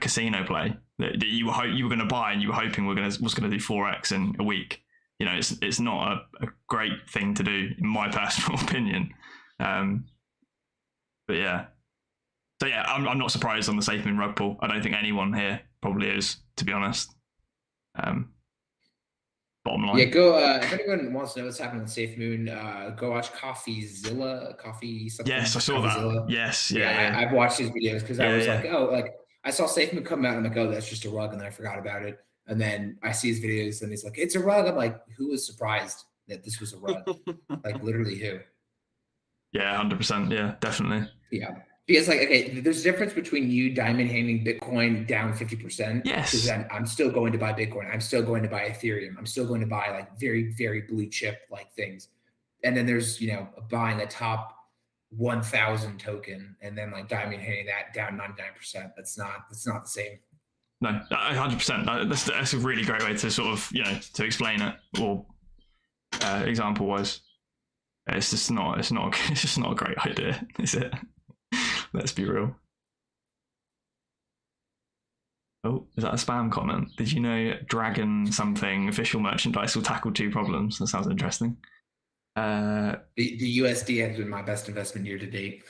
casino play that you were going to buy and you were hoping was going to do 4x in a week. You know, it's not a great thing to do, in my personal opinion. But yeah. So yeah, I'm not surprised on the SafeMoon rug pull. I don't think anyone here probably is, to be honest. Bottom line. Yeah, go. If anyone wants to know what's happening with SafeMoon, go watch Coffee something. Yes, I saw that. Yes, yeah. I've watched his videos because I was like, I saw SafeMoon come out and I'm like, oh, that's just a rug, and then I forgot about it. And then I see his videos and he's like, it's a rug. I'm like, who was surprised that this was a rug? Like, literally who? Yeah, 100%. Yeah, definitely. Yeah. Because like, okay, there's a difference between you diamond handing Bitcoin down 50%. Yes. Because I'm still going to buy Bitcoin. I'm still going to buy Ethereum. I'm still going to buy like very, very blue chip like things. And then there's, you know, buying a top 1,000 token and then like diamond handing that down 99%. That's not the same. No, 100%. That's a really great way to sort of, you know, to explain it, or example wise. It's just not a great idea, is it? Let's be real. Oh, is that a spam comment? Did you know Dragon something official merchandise will tackle 2 problems? That sounds interesting. The USD has been my best investment year to date.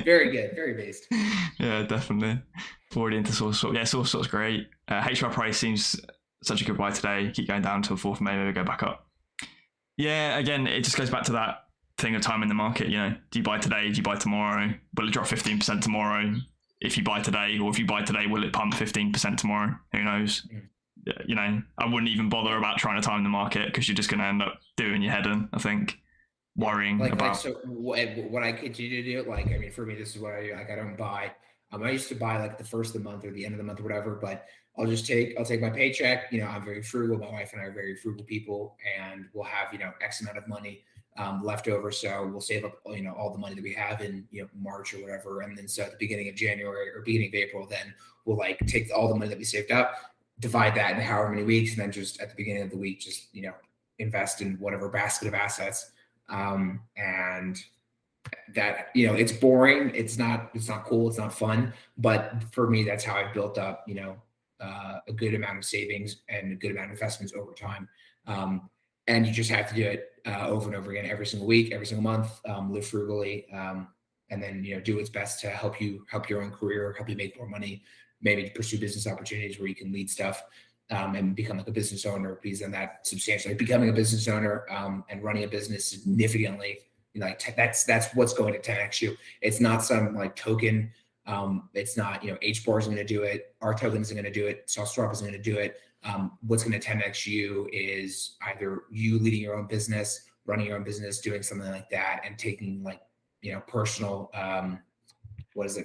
Very good, very based. Yeah, definitely. Already into source swap. Yeah, source swap's great. HBAR price seems such a good buy today. Keep going down till 4th of May, maybe go back up. Yeah, again, it just goes back to that thing of time in the market. You know, do you buy today? Do you buy tomorrow? Will it drop 15% tomorrow? If you buy today, or if you buy today, will it pump 15% tomorrow? Who knows? You know, I wouldn't even bother about trying to time the market because you're just going to end up doing your head in, I think, worrying about. So what I continue to do, like, I mean, for me, this is what I do. Like, I don't buy. I used to buy like the first of the month or the end of the month or whatever, but I'll take my paycheck. You know, I'm very frugal. My wife and I are very frugal people, and we'll have, you know, X amount of money left over. So we'll save up, you know, all the money that we have in, you know, March or whatever. And then so at the beginning of January or beginning of April, then we'll like take all the money that we saved up, divide that into however many weeks, and then just at the beginning of the week, just, you know, invest in whatever basket of assets. And that, you know, it's boring. It's not cool. It's not fun. But for me, that's how I've built up, you know, a good amount of savings and a good amount of investments over time. And you just have to do it over and over again, every single week, every single month, live frugally, and then, do what's best to help your own career, help you make more money, maybe pursue business opportunities where you can lead stuff, and become like a business owner, because then that substantially becoming a business owner, and running a business significantly, like that's what's going to 10x you. It's not some like token. It's not, Hbar is going to do it. Our token isn't going to do it. Hstart isn't going to do it. What's going to 10x you is either you leading your own business, running your own business, doing something like that, and taking like, personal,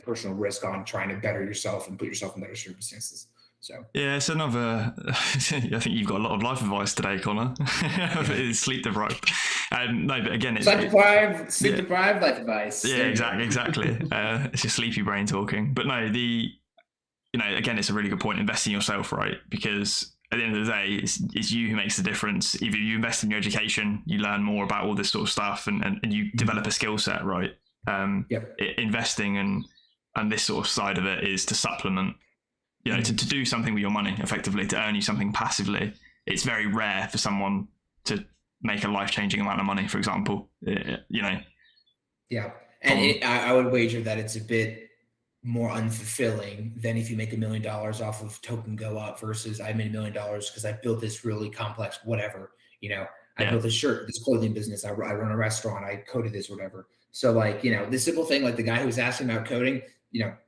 personal risk on trying to better yourself and put yourself in better circumstances. So yeah, it's another. I think you've got a lot of life advice today, Connor. It's sleep deprived. No, but again, it's sleep deprived life advice. Yeah, exactly. It's your sleepy brain talking. But no, again, it's a really good point. Invest in yourself, right? Because at the end of the day, it's you who makes the difference. Either you invest in your education, you learn more about all this sort of stuff, and you develop a skill set, right? Investing and this sort of side of it is to supplement. To do something with your money effectively, to earn you something passively. It's very rare for someone to make a life-changing amount of money, for example. Yeah. And I would wager that it's a bit more unfulfilling than if you make $1 million off of token go up versus I made $1 million because I built this really complex whatever. I built this clothing business. I run a restaurant. I coded this, whatever. So like, the simple thing, like the guy who was asking about coding,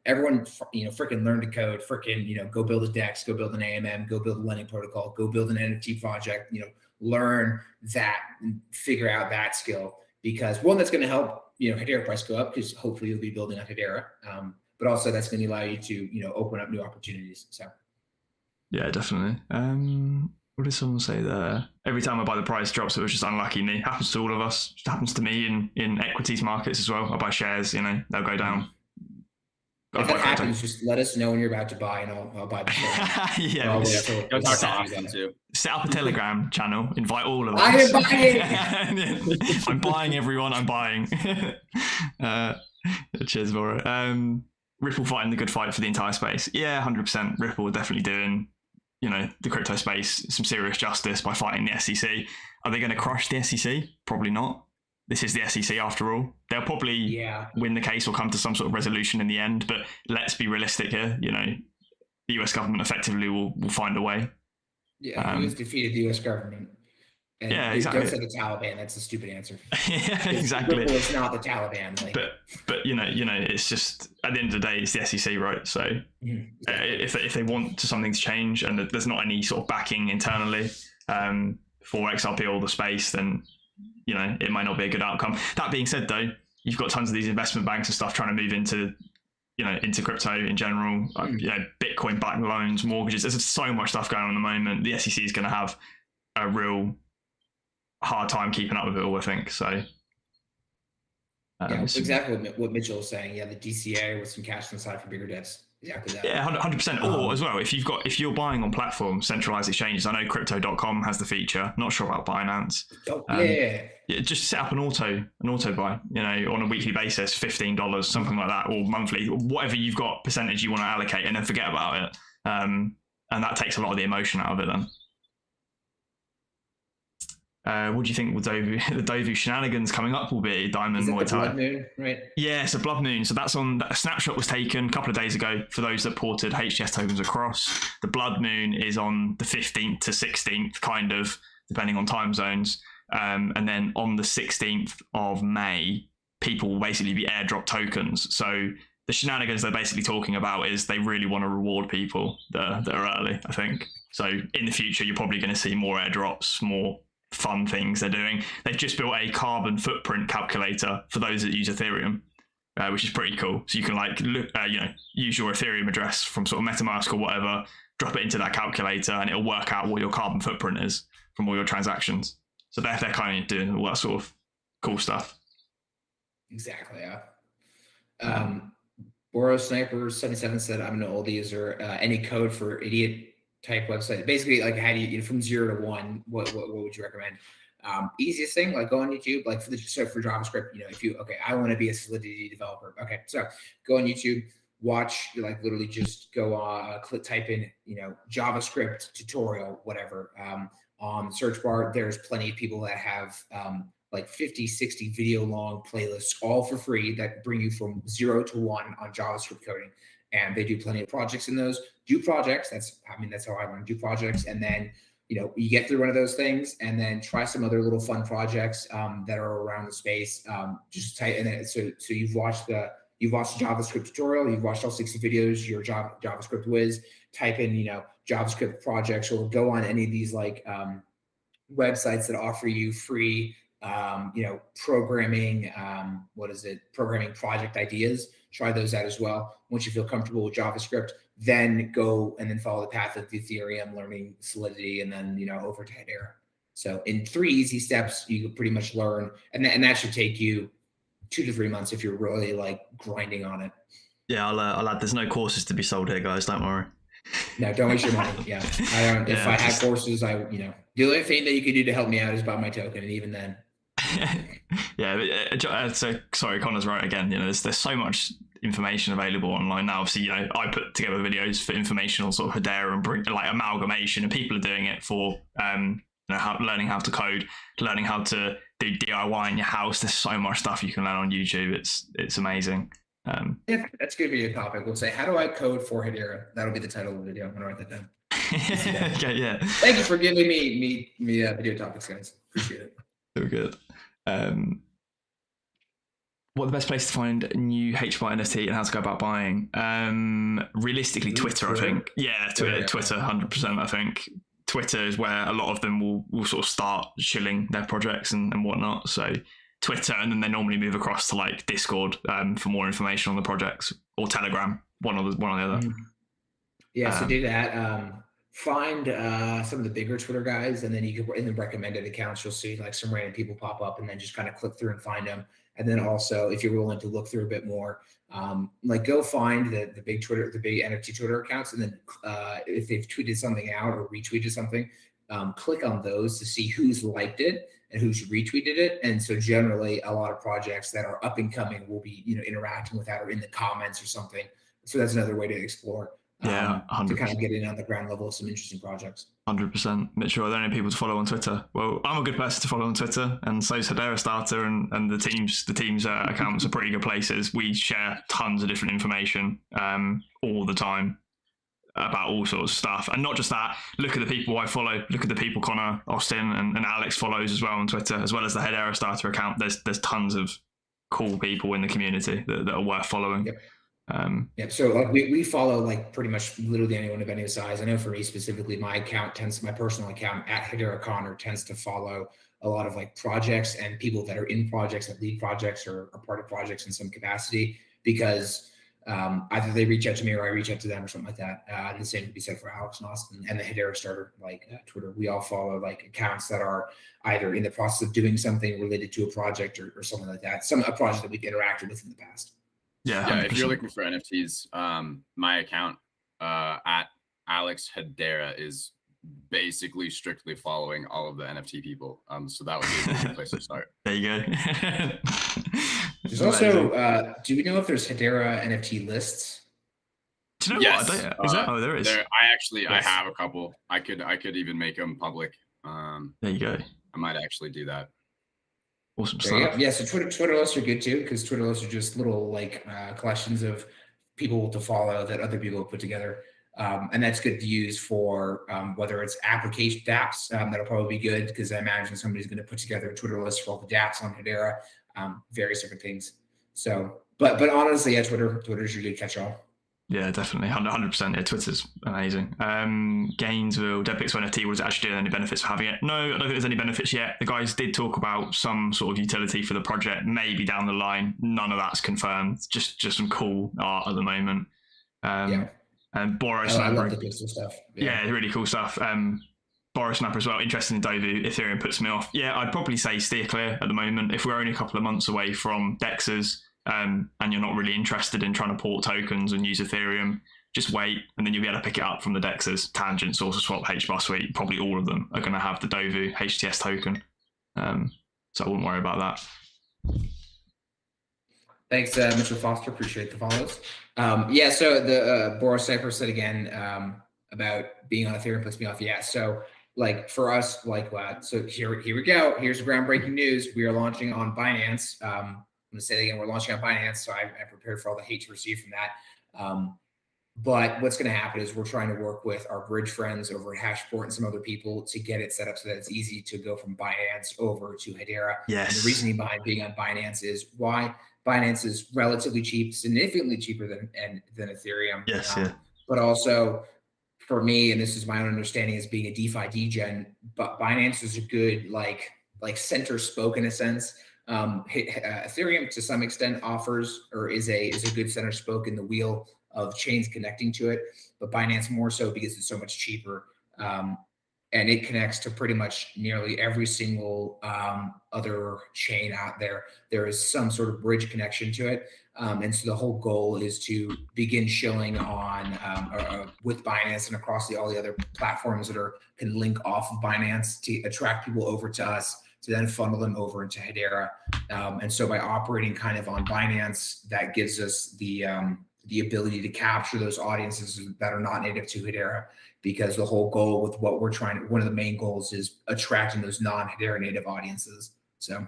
everyone, freaking learn to code, freaking, go build a DEX, go build an AMM, go build a lending protocol, go build an NFT project, learn that and figure out that skill, because one, that's going to help, Hedera price go up because hopefully you'll be building on Hedera. But also that's going to allow you to, open up new opportunities. So. Yeah, definitely. What did someone say there? Every time I buy, the price drops, it was just unlucky me. Happens to all of us. It happens to me in equities markets as well. I buy shares, they'll go down. If that happens, just let us know when you're about to buy, and I'll buy before. Yeah, set up a Telegram channel. Invite all of us. I am buying. I'm buying, everyone. I'm buying. Cheers for it. Ripple fighting the good fight for the entire space. Yeah, 100%. Ripple definitely doing, the crypto space some serious justice by fighting the SEC. Are they going to crush the SEC? Probably not. This is the SEC after all. They'll probably win the case or come to some sort of resolution in the end. But let's be realistic here. The US government effectively will find a way. Yeah, who has defeated the US government? And exactly. Don't say the Taliban. That's a stupid answer. Yeah, exactly. It's not the Taliban. Like. But it's just at the end of the day, it's the SEC, right? So if they want something to change and there's not any sort of backing internally for XRP or the space, then it might not be a good outcome. That being said, though, you've got tons of these investment banks and stuff trying to move into crypto in general, Bitcoin-backed loans, mortgages. There's so much stuff going on at the moment. The SEC is going to have a real hard time keeping up with it all, I think. So, exactly what Mitchell was saying. Yeah, the DCA with some cash on the side for bigger debts. Exactly that. Yeah, 100%. Or as well, if you're buying on platform centralized exchanges, I know Crypto.com has the feature. Not sure about Binance. Just set up an auto buy. On a weekly basis, $15, something like that, or monthly, whatever you've got percentage you want to allocate, and then forget about it. And that takes a lot of the emotion out of it. Then. What do you think the DOVU shenanigans coming up will be? Diamond Muay Thai. Blood moon, right? Yeah, it's a blood moon. So that's a snapshot was taken a couple of days ago for those that ported HTS tokens across. The blood moon is on the 15th to 16th, kind of, depending on time zones. And then on the 16th of May, people will basically be airdrop tokens. So the shenanigans they're basically talking about is they really want to reward people that are early, I think. So in the future, you're probably going to see more airdrops, more fun things they're doing. They've just built a carbon footprint calculator for those that use Ethereum, which is pretty cool. So you can use your Ethereum address from sort of MetaMask or whatever, drop it into that calculator, and it'll work out what your carbon footprint is from all your transactions. So they're kind of doing all that sort of cool stuff. Exactly. Yeah. Boro Sniper 77 said, "I'm an old user. Any code for idiot type website? Basically, like how do you from 0 to 1? What would you recommend?" Easiest thing, like go on YouTube, like for JavaScript. If I want to be a Solidity developer. Okay, so go on YouTube, watch, like literally just go type in, JavaScript tutorial, whatever. On the search bar, there's plenty of people that have like 50, 60 video long playlists, all for free, that bring you from 0 to 1 on JavaScript coding. And they do plenty of projects in those. Do projects. That's how I learned. Do projects, and then you get through one of those things, and then try some other little fun projects that are around the space. Just type, and then so you've watched the JavaScript tutorial, you've watched all 60 videos, you're JavaScript whiz. Type in JavaScript projects, or go on any of these like websites that offer you free programming programming project ideas. Try those out as well. Once you feel comfortable with JavaScript, then go and then follow the path of Ethereum, learning Solidity, and then over to Hedera. So in 3 easy steps, you can pretty much learn, and that should take you 2 to 3 months if you're really like grinding on it. Yeah, I'll add. There's no courses to be sold here, guys. Don't worry. No, don't waste your money. Yeah, I don't. If I had courses, the only thing that you could do to help me out is buy my token, and even then. Yeah, so sorry, Connor's right again. There's so much information available online now. Obviously, I put together videos for informational sort of Hedera and like amalgamation, and people are doing it for learning how to code, learning how to do DIY in your house. There's so much stuff you can learn on YouTube. It's amazing. Yeah, that's going to be a topic. We'll say, how do I code for Hedera? That'll be the title of the video. I'm going to write that down. Okay, yeah. Thank you for giving me video topics, guys. Appreciate it. So good. What the best place to find new Hbar NFT and how to go about buying? Realistically, Twitter, I think. Yeah, Twitter, 100%. I think Twitter is where a lot of them will sort of start shilling their projects and whatnot. So Twitter, and then they normally move across to like Discord for more information on the projects, or Telegram, one or the other. Yeah, so do that. Find some of the bigger Twitter guys, and then you can, in the recommended accounts, you'll see like some random people pop up, and then just kind of click through and find them. And then also, if you're willing to look through a bit more, like go find the big NFT Twitter accounts, and then if they've tweeted something out or retweeted something, click on those to see who's liked it and who's retweeted it. And so generally, a lot of projects that are up and coming will be interacting with that or in the comments or something. So that's another way to explore. Yeah, 100%. To kind of get in on the ground level of some interesting projects. 100%. Mitchell, are there any people to follow on Twitter? Well, I'm a good person to follow on Twitter, and so is HederaStarter, and the team's accounts are pretty good places. We share tons of different information all the time about all sorts of stuff, and not just that. Look at the people I follow. Look at the people Connor, Austin, and Alex follows as well on Twitter, as well as the HederaStarter account. There's tons of cool people in the community that are worth following. Yep. So like we follow like pretty much literally anyone of any size. I know for me specifically, my personal account at Hedera Connor tends to follow a lot of like projects and people that are in projects, that lead projects or are part of projects in some capacity, because either they reach out to me or I reach out to them or something like that. And the same would be said for Alex and Austin and the Hedera Starter, like Twitter. We all follow like accounts that are either in the process of doing something related to a project or something like that. A project that we've interacted with in the past. Yeah, if you're looking for NFTs, my account at Alex Hedera is basically strictly following all of the NFT people. So that would be a good place to start. There you go. There's also, do we know if there's Hedera NFT lists? Do you know what? Is that? Oh, there is. I have a couple. I could even make them public. There you go. I might actually do that. Awesome stuff. Yeah, so Twitter lists are good too, because Twitter lists are just little like collections of people to follow that other people have put together. And that's good to use for whether it's application dApps, that'll probably be good, because I imagine somebody's going to put together a Twitter list for all the dApps on Hedera, various different things. So, but honestly, yeah, Twitter's your good catch-all. Yeah, definitely, 100%. Yeah, Twitter's amazing. Gainesville, DevPixel NFT, was it actually doing any benefits for having it? No, I don't think there's any benefits yet. The guys did talk about some sort of utility for the project, maybe down the line. None of that's confirmed. Just some cool art at the moment. And Boris I Snapper. love the pixel stuff. Yeah, really cool stuff. Boris Snapper as well. Interested in DOVU. Ethereum puts me off. Yeah, I'd probably say steer clear at the moment. If we're only a couple of months away from DEXs, and you're not really interested in trying to port tokens and use Ethereum, just wait, and then you'll be able to pick it up from the DEXs. Tangent, Source Swap, HSuite, probably all of them are going to have the DOVU HTS token. So I wouldn't worry about that. Thanks, Mr. Foster. Appreciate the follows. Yeah, so the Boris Cypher said again about being on Ethereum puts me off. Yeah, so like for us, like so here we go. Here's groundbreaking news. We are launching on Binance. I'm gonna say it again. We're launching on Binance, so I prepared for all the hate to receive from that. But what's going to happen is we're trying to work with our bridge friends over at Hashport and some other people to get it set up so that it's easy to go from Binance over to Hedera. Yes. And the reasoning behind being on Binance is why Binance is relatively cheap, significantly cheaper than Ethereum. Yes, yeah. But also for me, and this is my own understanding as being a DeFi degen, but Binance is a good like center spoke in a sense. Ethereum to some extent offers or is a good center spoke in the wheel of chains connecting to it, but Binance more so because it's so much cheaper. And it connects to pretty much nearly every single other chain out there. There is some sort of bridge connection to it. And so the whole goal is to begin shilling on with Binance and across all the other platforms that can link off of Binance to attract people over to us, to then funnel them over into Hedera. And so by operating kind of on Binance, that gives us the ability to capture those audiences that are not native to Hedera, because the whole goal with what we're one of the main goals is attracting those non-Hedera native audiences. So.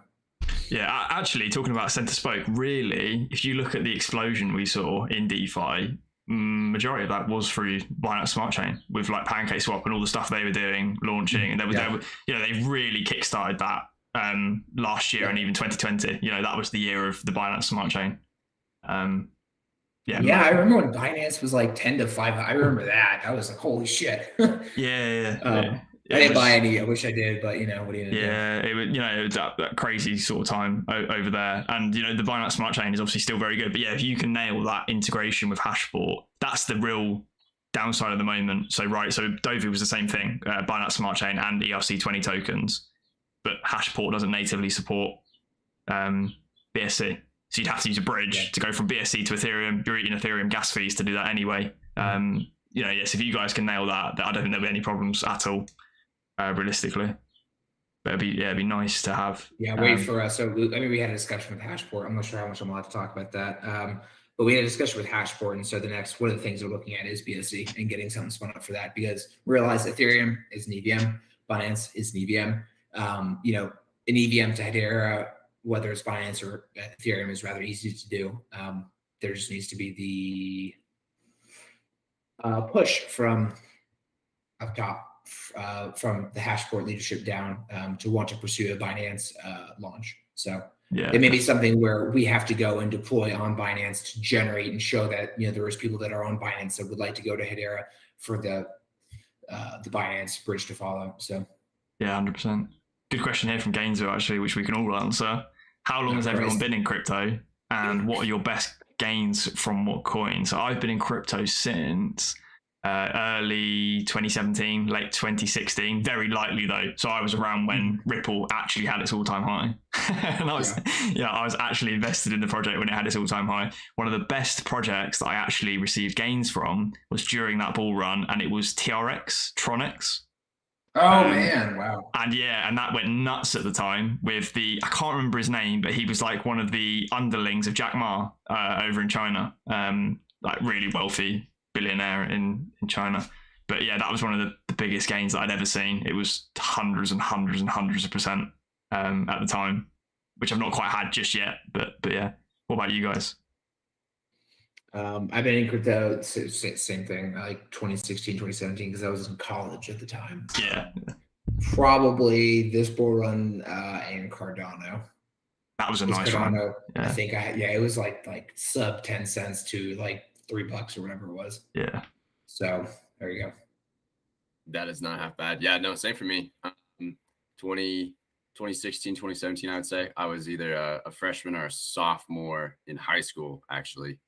Yeah, actually, talking about center spoke, really, if you look at the explosion we saw in DeFi, majority of that was through Binance Smart Chain with like PancakeSwap and all the stuff they were doing, launching, and they really kickstarted that last year and even 2020. That was the year of the Binance Smart Chain. Yeah, I remember when Binance was like 10 to 5. I remember that. I was like, holy shit. Yeah. I didn't buy any. I wish I did, but what are you gonna do? It was, it was that crazy sort of time over there. And, the Binance Smart Chain is obviously still very good. But yeah, if you can nail that integration with Hashport, that's the real downside at the moment. So DOVU was the same thing, Binance Smart Chain and ERC20 tokens, but Hashport doesn't natively support BSC. So you'd have to use a bridge to go from BSC to Ethereum. You're eating Ethereum gas fees to do that anyway. Yes, if you guys can nail that, I don't think there'll be any problems at all, realistically. But it'd be nice to have. Yeah, wait for us. So we had a discussion with Hashport. I'm not sure how much I'm allowed to talk about that. But we had a discussion with Hashport, and so one of the things we're looking at is BSC and getting something spun up for that, because we realize Ethereum is an EVM, Binance is an EVM. An EVM to Hedera, whether it's Binance or Ethereum, is rather easy to do. There just needs to be the push from up top, from the Hashport leadership down, to want to pursue a Binance launch. So it may be something where we have to go and deploy on Binance to generate and show that there is people that are on Binance that would like to go to Hedera for the Binance bridge to follow. So 100%. Good question here from 𝗟𝗜𝗙𝗡, actually, which we can all answer. How long has everyone been in crypto, and what are your best gains from what coin? So I've been in crypto since early 2017, late 2016, very lightly though. So I was around when Ripple actually had its all-time high. And I was actually invested in the project when it had its all-time high. One of the best projects that I actually received gains from was during that bull run, and it was Tronics. Oh man, wow. And that went nuts at the time with I can't remember his name, but he was like one of the underlings of Jack Ma over in China, like really wealthy billionaire in China. But yeah, that was one of the biggest gains that I'd ever seen. It was hundreds and hundreds and hundreds of percent at the time, which I've not quite had just yet. But yeah, what about you guys? I've been in crypto, same thing, like 2016, 2017, because I was in college at the time. Yeah. Probably this bull run in Cardano. That was a nice Cardano, one. Yeah. I think it was like sub 10 cents to like $3 or whatever it was. Yeah. So there you go. That is not half bad. Yeah, no, same for me. 2016, 2017, I would say. I was either a freshman or a sophomore in high school, actually.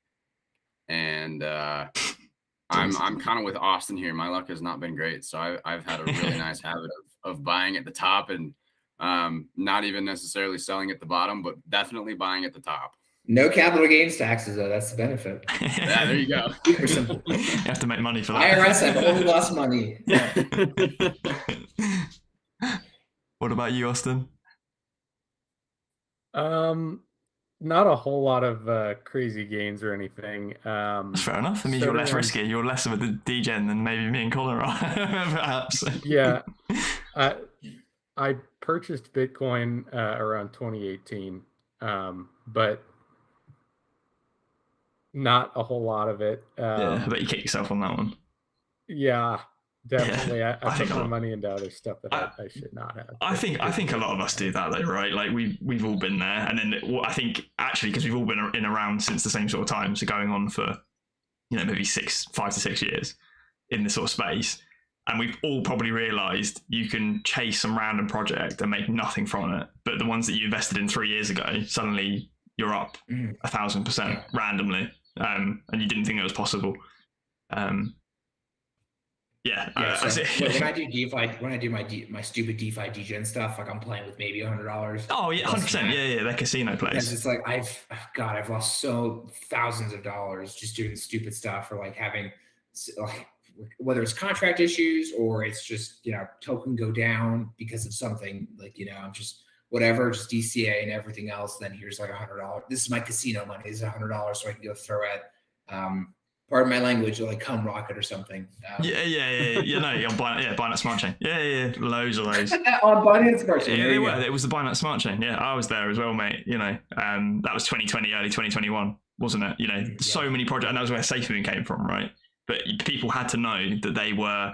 And I'm kind of with Austin here. My luck has not been great. So I've had a really nice habit of buying at the top and not even necessarily selling at the bottom, but definitely buying at the top. No capital gains taxes, though. That's the benefit. Yeah, there you go. Super simple. You have to make money for that. IRS, I've only lost money. What about you, Austin? not a whole lot of crazy gains or anything. Fair enough. That means you're started less around- risky. You're less of a degen than maybe me and Connor are, perhaps. Yeah, I purchased Bitcoin around 2018, but not a whole lot of it. Yeah, I bet you kicked yourself on that one. Yeah, definitely. Yeah, I think put a my lot. money into other stuff that I should not have. I think a lot of us do that though, right? Like we've all been there, and then I think actually because we've all been in around since the same sort of time, so going on for maybe 5 to 6 years in this sort of space, and we've all probably realised you can chase some random project and make nothing from it, but the ones that you invested in 3 years ago, suddenly you're up 1,000% randomly, and you didn't think it was possible. So when I do DeFi, when I do my stupid DeFi degen stuff, like I'm playing with maybe $100. Oh yeah, 100%. Yeah, they're casino plays. Because it's like I've lost so thousands of dollars just doing stupid stuff, or like having like whether it's contract issues or it's just token go down because of something, like I'm just whatever, just DCA and everything else. Then here's like $100. This is my casino money. This is $100, so I can go throw at pardon my language, like cum rocket or something. No, you're Binance Smart Chain. Yeah, loads of those. On Binance Smart Chain. Yeah, they were. It was the Binance Smart Chain. Yeah, I was there as well, mate. That was 2020, early 2021, wasn't it? So many projects, and that was where SafeMoon came from, right? But people had to know that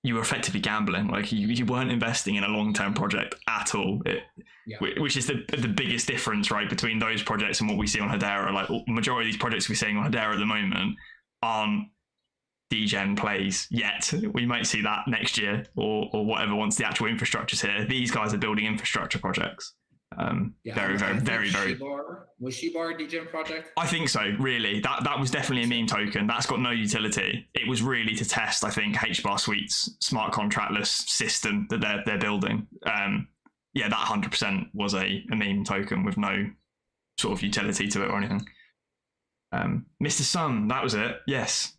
you were effectively gambling. Like you weren't investing in a long-term project at all. Which is the biggest difference, right, between those projects and what we see on Hedera. Like the majority of these projects we're seeing on Hedera at the moment aren't degen plays yet. We might see that next year or whatever once the actual infrastructure's here. These guys are building infrastructure projects. Very Hbar, was Hbar a degen project? I think so, really. That was definitely a meme token. That's got no utility. It was really to test, I think, HBarSuite's smart contractless system that they're building. That 100% was a meme token with no sort of utility to it or anything. Mr. Sun, that was it. Yes.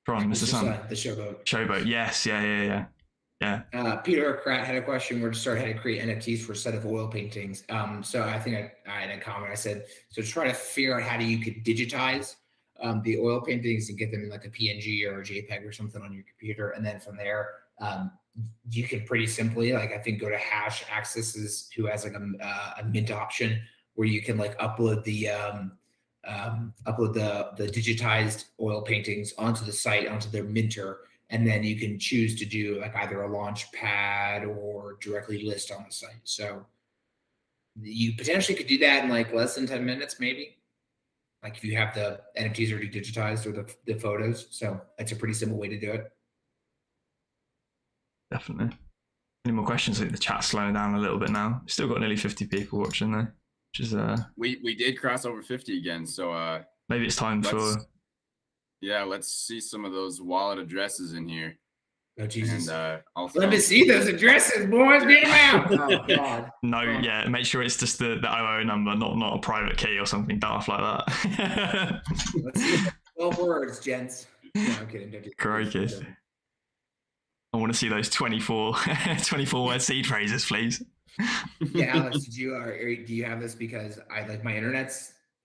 From Mr. Sun. The showboat. Showboat, yes. Yeah. Peter Krat had a question. We're to start how to create NFTs for a set of oil paintings. So I think I had a comment. I said, so try to figure out how you could digitize the oil paintings and get them in like a PNG or a JPEG or something on your computer. And then from there, you can pretty simply, like, I think go to Hash Accesses, who has like a mint option where you can like upload the digitized oil paintings onto the site, onto their minter. And then you can choose to do like either a launch pad or directly list on the site. So you potentially could do that in like less than 10 minutes, maybe. Like if you have the NFTs already digitized or the photos. So it's a pretty simple way to do it. Definitely. Any more questions? I think the chat's slowing down a little bit now. Still got nearly 50 people watching though, which is we did cross over 50 again. So maybe it's time for. Yeah, let's see some of those wallet addresses in here. Oh Jesus! And let me see those addresses, boys. Get them out! Oh God! Make sure it's just the OO number, not a private key or something daft like that. Let's see 12 words, gents. No, I'm kidding. Crikey. I want to see those 24 word seed phrases, please. Yeah, Alex, do you have this? Because I like my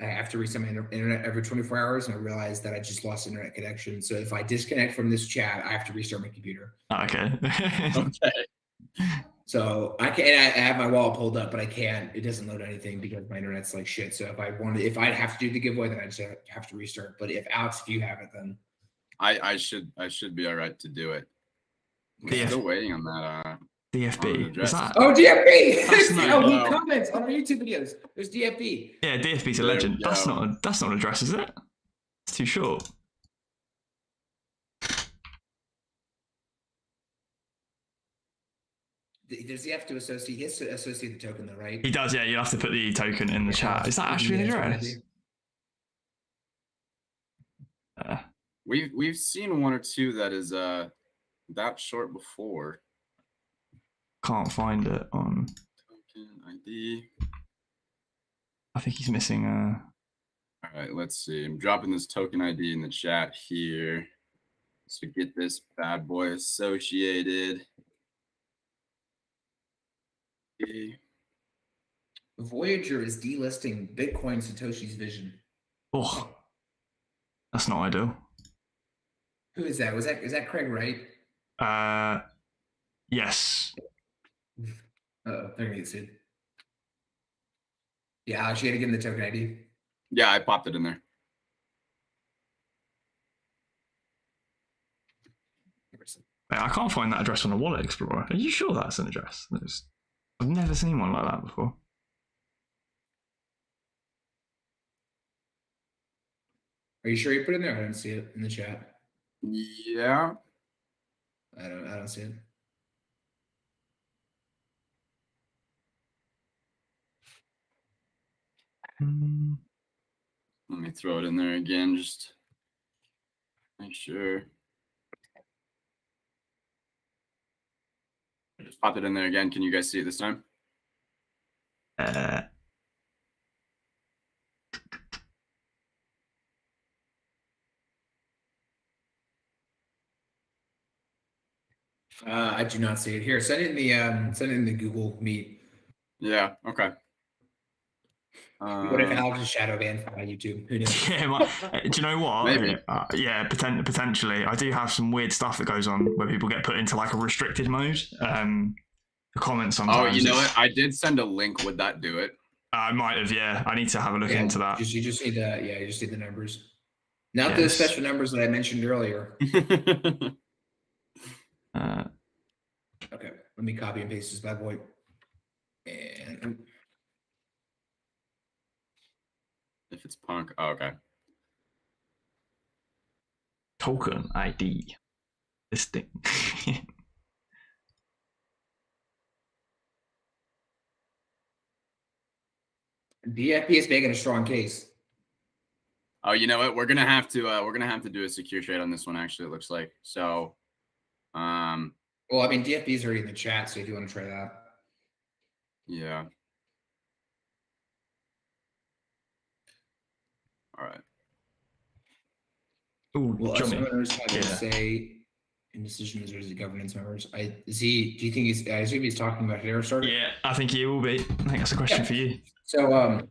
I have to reset my internet every 24 hours, and I realized that I just lost internet connection. So if I disconnect from this chat, I have to restart my computer. Okay. Okay. So I have my wallet pulled up, but I can't. It doesn't load anything because my internet's like shit. So if I have to do the giveaway, then I just have to restart. But if Alex, if you have it, then I should be all right to do it. I'm still waiting on that. DFB. Is that? Oh, DFB! He comments on our YouTube videos. There's DFB. Yeah, DFB's a legend. That's not an address, is it? It's too short. Does he have to associate? He has to associate the token, though, right? He does. Yeah, you have to put the token in the chat. Is that actually an address? We've seen one or two that is that short before. Can't find it on token ID. I think he's missing All right, let's see. I'm dropping this token ID in the chat here to get this bad boy associated. Okay. Voyager is delisting Bitcoin Satoshi's vision. Oh, that's not ideal. Who is that? Is that Craig Wright? Yes. They're gonna get sued. Yeah, Alex, you gotta give him the token ID. Yeah, I popped it in there. I can't find that address on the Wallet Explorer. Are you sure that's an address? I've never seen one like that before. Are you sure you put it in there? I don't see it in the chat. Yeah. I don't see it. Let me throw it in there again, just make sure. I just popped it in there again. Can you guys see it this time? I do not see it here. Send it in the Google Meet. Yeah. Okay. What if Alex is shadow banned from YouTube? Who knows? Yeah, do you know what? Maybe. Yeah, potentially. I do have some weird stuff that goes on where people get put into like a restricted mode. The comments sometimes. Oh, you know what? I did send a link. Would that do it? I might have. Yeah, I need to have a look into that. You just need the you just need the numbers, not the special numbers that I mentioned earlier. Okay, let me copy and paste this bad boy. And If it's punk, oh, okay. Token ID. This thing. DFP is making a strong case. Oh, you know what? We're gonna have to do a secure trade on this one. Actually, it looks like so. Well, I mean, DFP is already in the chat, so if you want to try that, yeah. All right. Ooh, well, Johnny. some owners have to say in decisions or is it governance members? Do you think he's? I assume he's talking about HederaStarter. Yeah, I think he will be. I think that's a question for you. So,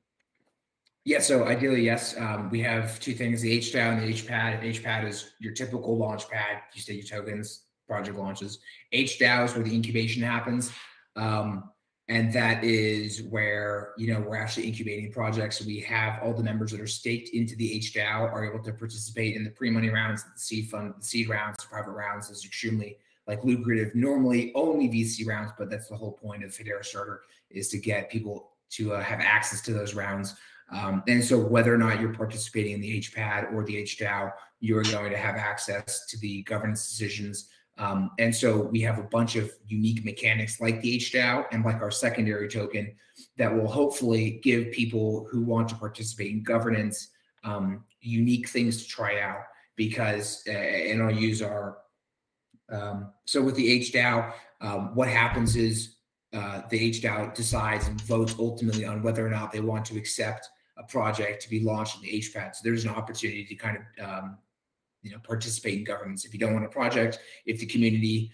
yeah. So ideally, yes. We have two things: the HDAO and the HPAD. HPAD is your typical launch pad. You stake your tokens, project launches. HDAO is where the incubation happens. And that is where, we're actually incubating projects. So we have all the members that are staked into the HDAO are able to participate in the pre-money rounds, the seed fund, the seed rounds, private rounds is extremely lucrative. Normally only VC rounds, but that's the whole point of HederaStarter is to get people to have access to those rounds. And so whether or not you're participating in the HPAD or the HDAO, you're going to have access to the governance decisions. And so we have a bunch of unique mechanics like the HDAO and like our secondary token that will hopefully give people who want to participate in governance unique things to try out. Because, and I'll use our, so with the HDAO, what happens is the HDAO decides and votes ultimately on whether or not they want to accept a project to be launched in the HPAD. So there's an opportunity to kind of participate in governance. If you don't want a project, if the community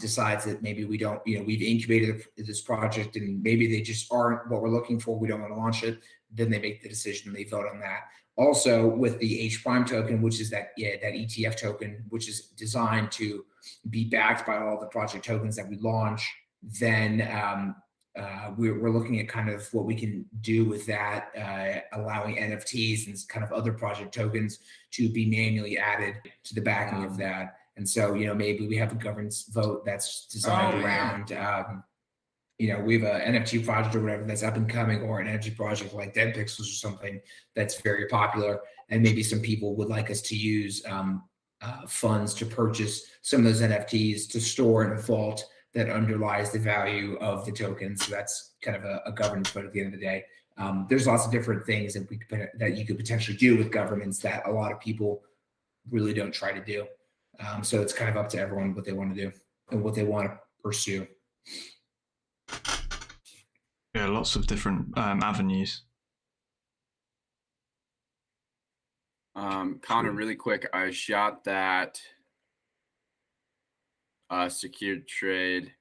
decides that maybe we don't, we've incubated this project and maybe they just aren't what we're looking for, we don't want to launch it, then they make the decision and they vote on that. Also with the H prime token, which is that ETF token, which is designed to be backed by all the project tokens that we launch, then we're looking at kind of what we can do with that, allowing NFTs and kind of other project tokens to be manually added to the backing of that. And so, maybe we have a governance vote that's designed around, we have an NFT project or whatever that's up and coming, or an NFT project like Dead Pixels or something that's very popular. And maybe some people would like us to use funds to purchase some of those NFTs to store in a vault that underlies the value of the token. So that's kind of a governance vote at the end of the day. There's lots of different things that you could potentially do with governance that a lot of people really don't try to do. So it's kind of up to everyone what they want to do and what they want to pursue. Yeah, lots of different avenues. Connor, really quick, I shot that secured trade.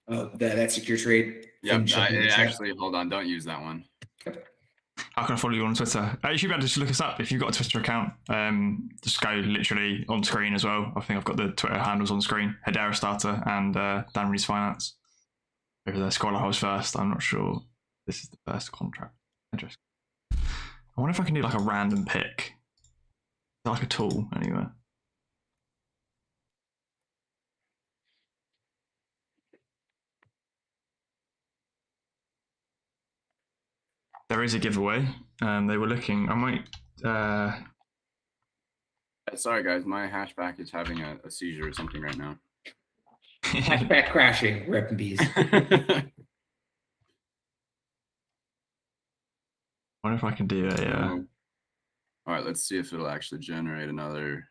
That secure trade. Yep. thing should be in the chat. Actually, hold on. Don't use that one. How can I follow you on Twitter? You should be able to just look us up if you've got a Twitter account. Just go literally on screen as well. I think I've got the Twitter handles on screen. Hedera Starter and Dan Reed's Finance. Over there, Scholar House first. I'm not sure. This is the first contract address. I wonder if I can do like a random pick. Is that like a tool anywhere? There is a giveaway. They were looking. I might. Sorry, guys. My hatchback is having a seizure or something right now. Hatchback crashing. Rip and bees. I wonder if I can do a. All right, let's see if it'll actually generate another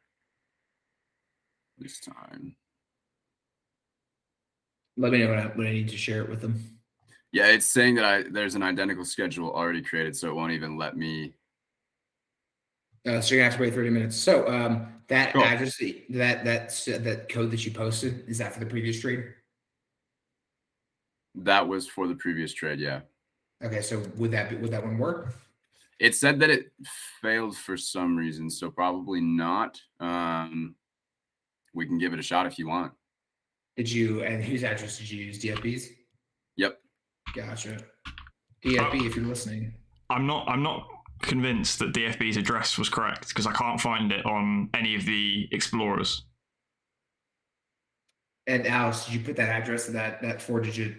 this time. Let me know when I need to share it with them. Yeah, it's saying that there's an identical schedule already created, so it won't even let me. So you're gonna have to wait 30 minutes. So that Cool. address, that code that you posted, is that for the previous trade? That was for the previous trade, yeah. Okay, so would that one work? It said that it failed for some reason, so probably not. We can give it a shot if you want. And whose address did you use? DFB's? Yep. Gotcha. DFB, if you're listening. I'm not convinced that DFB's address was correct because I can't find it on any of the explorers. And Alex, did you put that address to that 4-digit?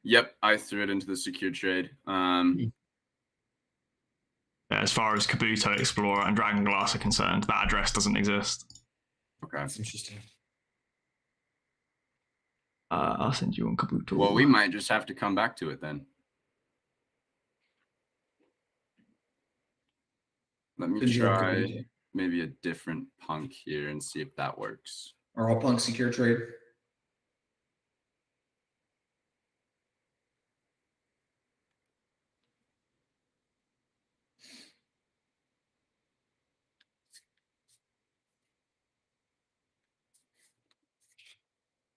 Yep, I threw it into the secure trade. As far as Kabuto, Explorer, and Dragon Glass are concerned, that address doesn't exist. Okay. That's interesting. I'll send you on Kabuto. Well, we might just have to come back to it then. Let me try maybe a different punk here and see if that works. Are all punks secure trade?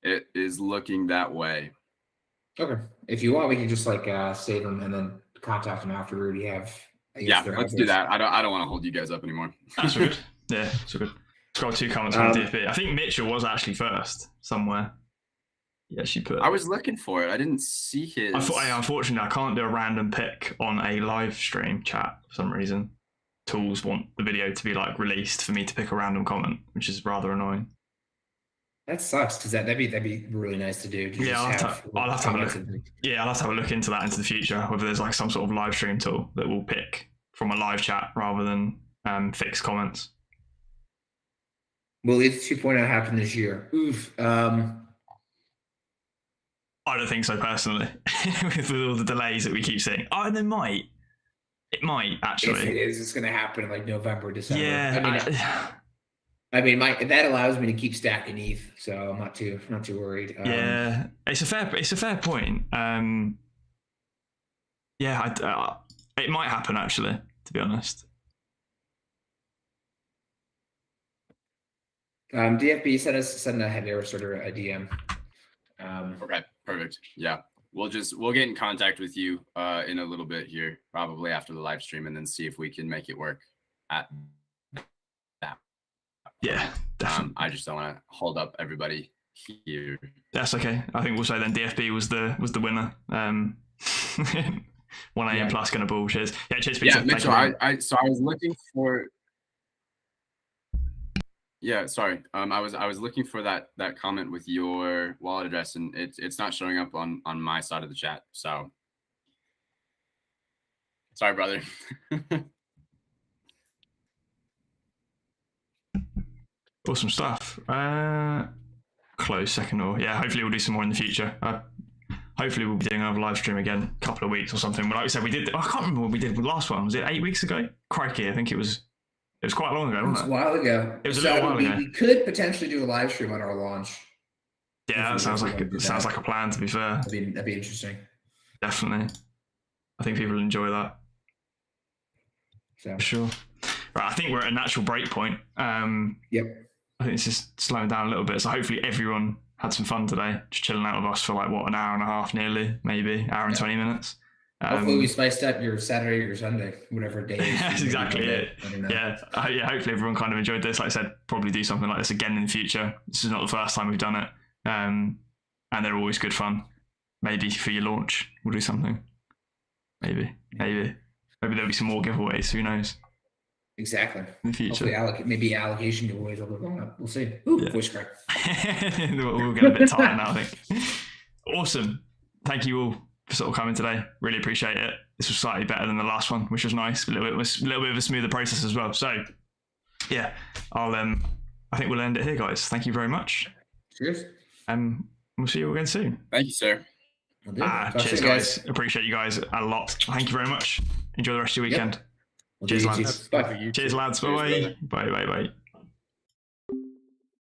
It is looking that way. Okay. If you want, we can just save them and then contact them after we already have. Yeah, let's do that. I don't want to hold you guys up anymore. That's good. Yeah, so good. Scroll 2 comments on DFB. I think Mitchell was actually first somewhere. Yeah, she put. I was looking for it. I didn't see his. Unfortunately, I can't do a random pick on a live stream chat for some reason. Tools want the video to be released for me to pick a random comment, which is rather annoying. That sucks because that'd be really nice to do. Yeah, I'll have to have a look. Yeah, I'll have to have a look into that into the future. Whether there's some sort of live stream tool that will pick from a live chat rather than fixed comments. Will ETH 2.0 happen this year? Oof. I don't think so personally. with all the delays that we keep seeing. Oh, and it might actually. If it is, it's going to happen in November, December. Yeah. I mean, that allows me to keep stacking ETH, so I'm not too worried. Yeah, it's a fair point. Yeah, it might happen actually, to be honest. DFB send a HederaStarter a DM. Okay, perfect. Yeah, we'll get in contact with you in a little bit here, probably after the live stream, and then see if we can make it work at that. Yeah, definitely. I just don't want to hold up everybody here. That's okay. I think we'll say then DFB was the winner. 1 AM plus gonna bull. Cheers. Yeah, cheers. Yeah, Mitchell. I was looking for. Yeah, sorry. I was looking for that comment with your wallet address, and it's not showing up on my side of the chat. So sorry, brother. Awesome stuff. Close second or yeah. Hopefully we'll do some more in the future. Hopefully we'll be doing another live stream again, a couple of weeks or something. But like we said, we did. I can't remember what we did with the last one. Was it 8 weeks ago? Crikey, I think it was. It was quite long ago, wasn't it? It was a while ago. It was a little while ago. We could potentially do a live stream on our launch. Yeah, that sounds like a plan. To be fair, that'd be interesting. Definitely, I think people will enjoy that. So. For sure. Right, I think we're at a natural break point. Yep. I think it's just slowing down a little bit. So hopefully everyone had some fun today, just chilling out with us for like what, an hour and a half, nearly, maybe hour and 20 minutes. Hopefully we spiced up your Saturday or Sunday, whatever day. That's exactly it. Yeah, hopefully everyone kind of enjoyed this. Like I said, probably do something like this again in the future. This is not the first time we've done it, and they're always good fun. Maybe for your launch, we'll do something. Maybe there'll be some more giveaways. Who knows? Exactly. In the future, hopefully maybe allocation giveaways will go up. We'll see. Ooh, voice crack. We'll get a bit tired now, I think. Awesome. Thank you all for sort of coming today. Really appreciate it. This was slightly better than the last one, which was nice. A little bit of a smoother process as well. So yeah, I think we'll end it here, guys. Thank you very much. Cheers. We'll see you again soon. Thank you, sir. Cheers, guys. Appreciate you guys a lot. Thank you very much. Enjoy the rest of your weekend. Yep. Cheers, lads. Bye. Cheers, lads. Bye. Bye. Bye. Bye.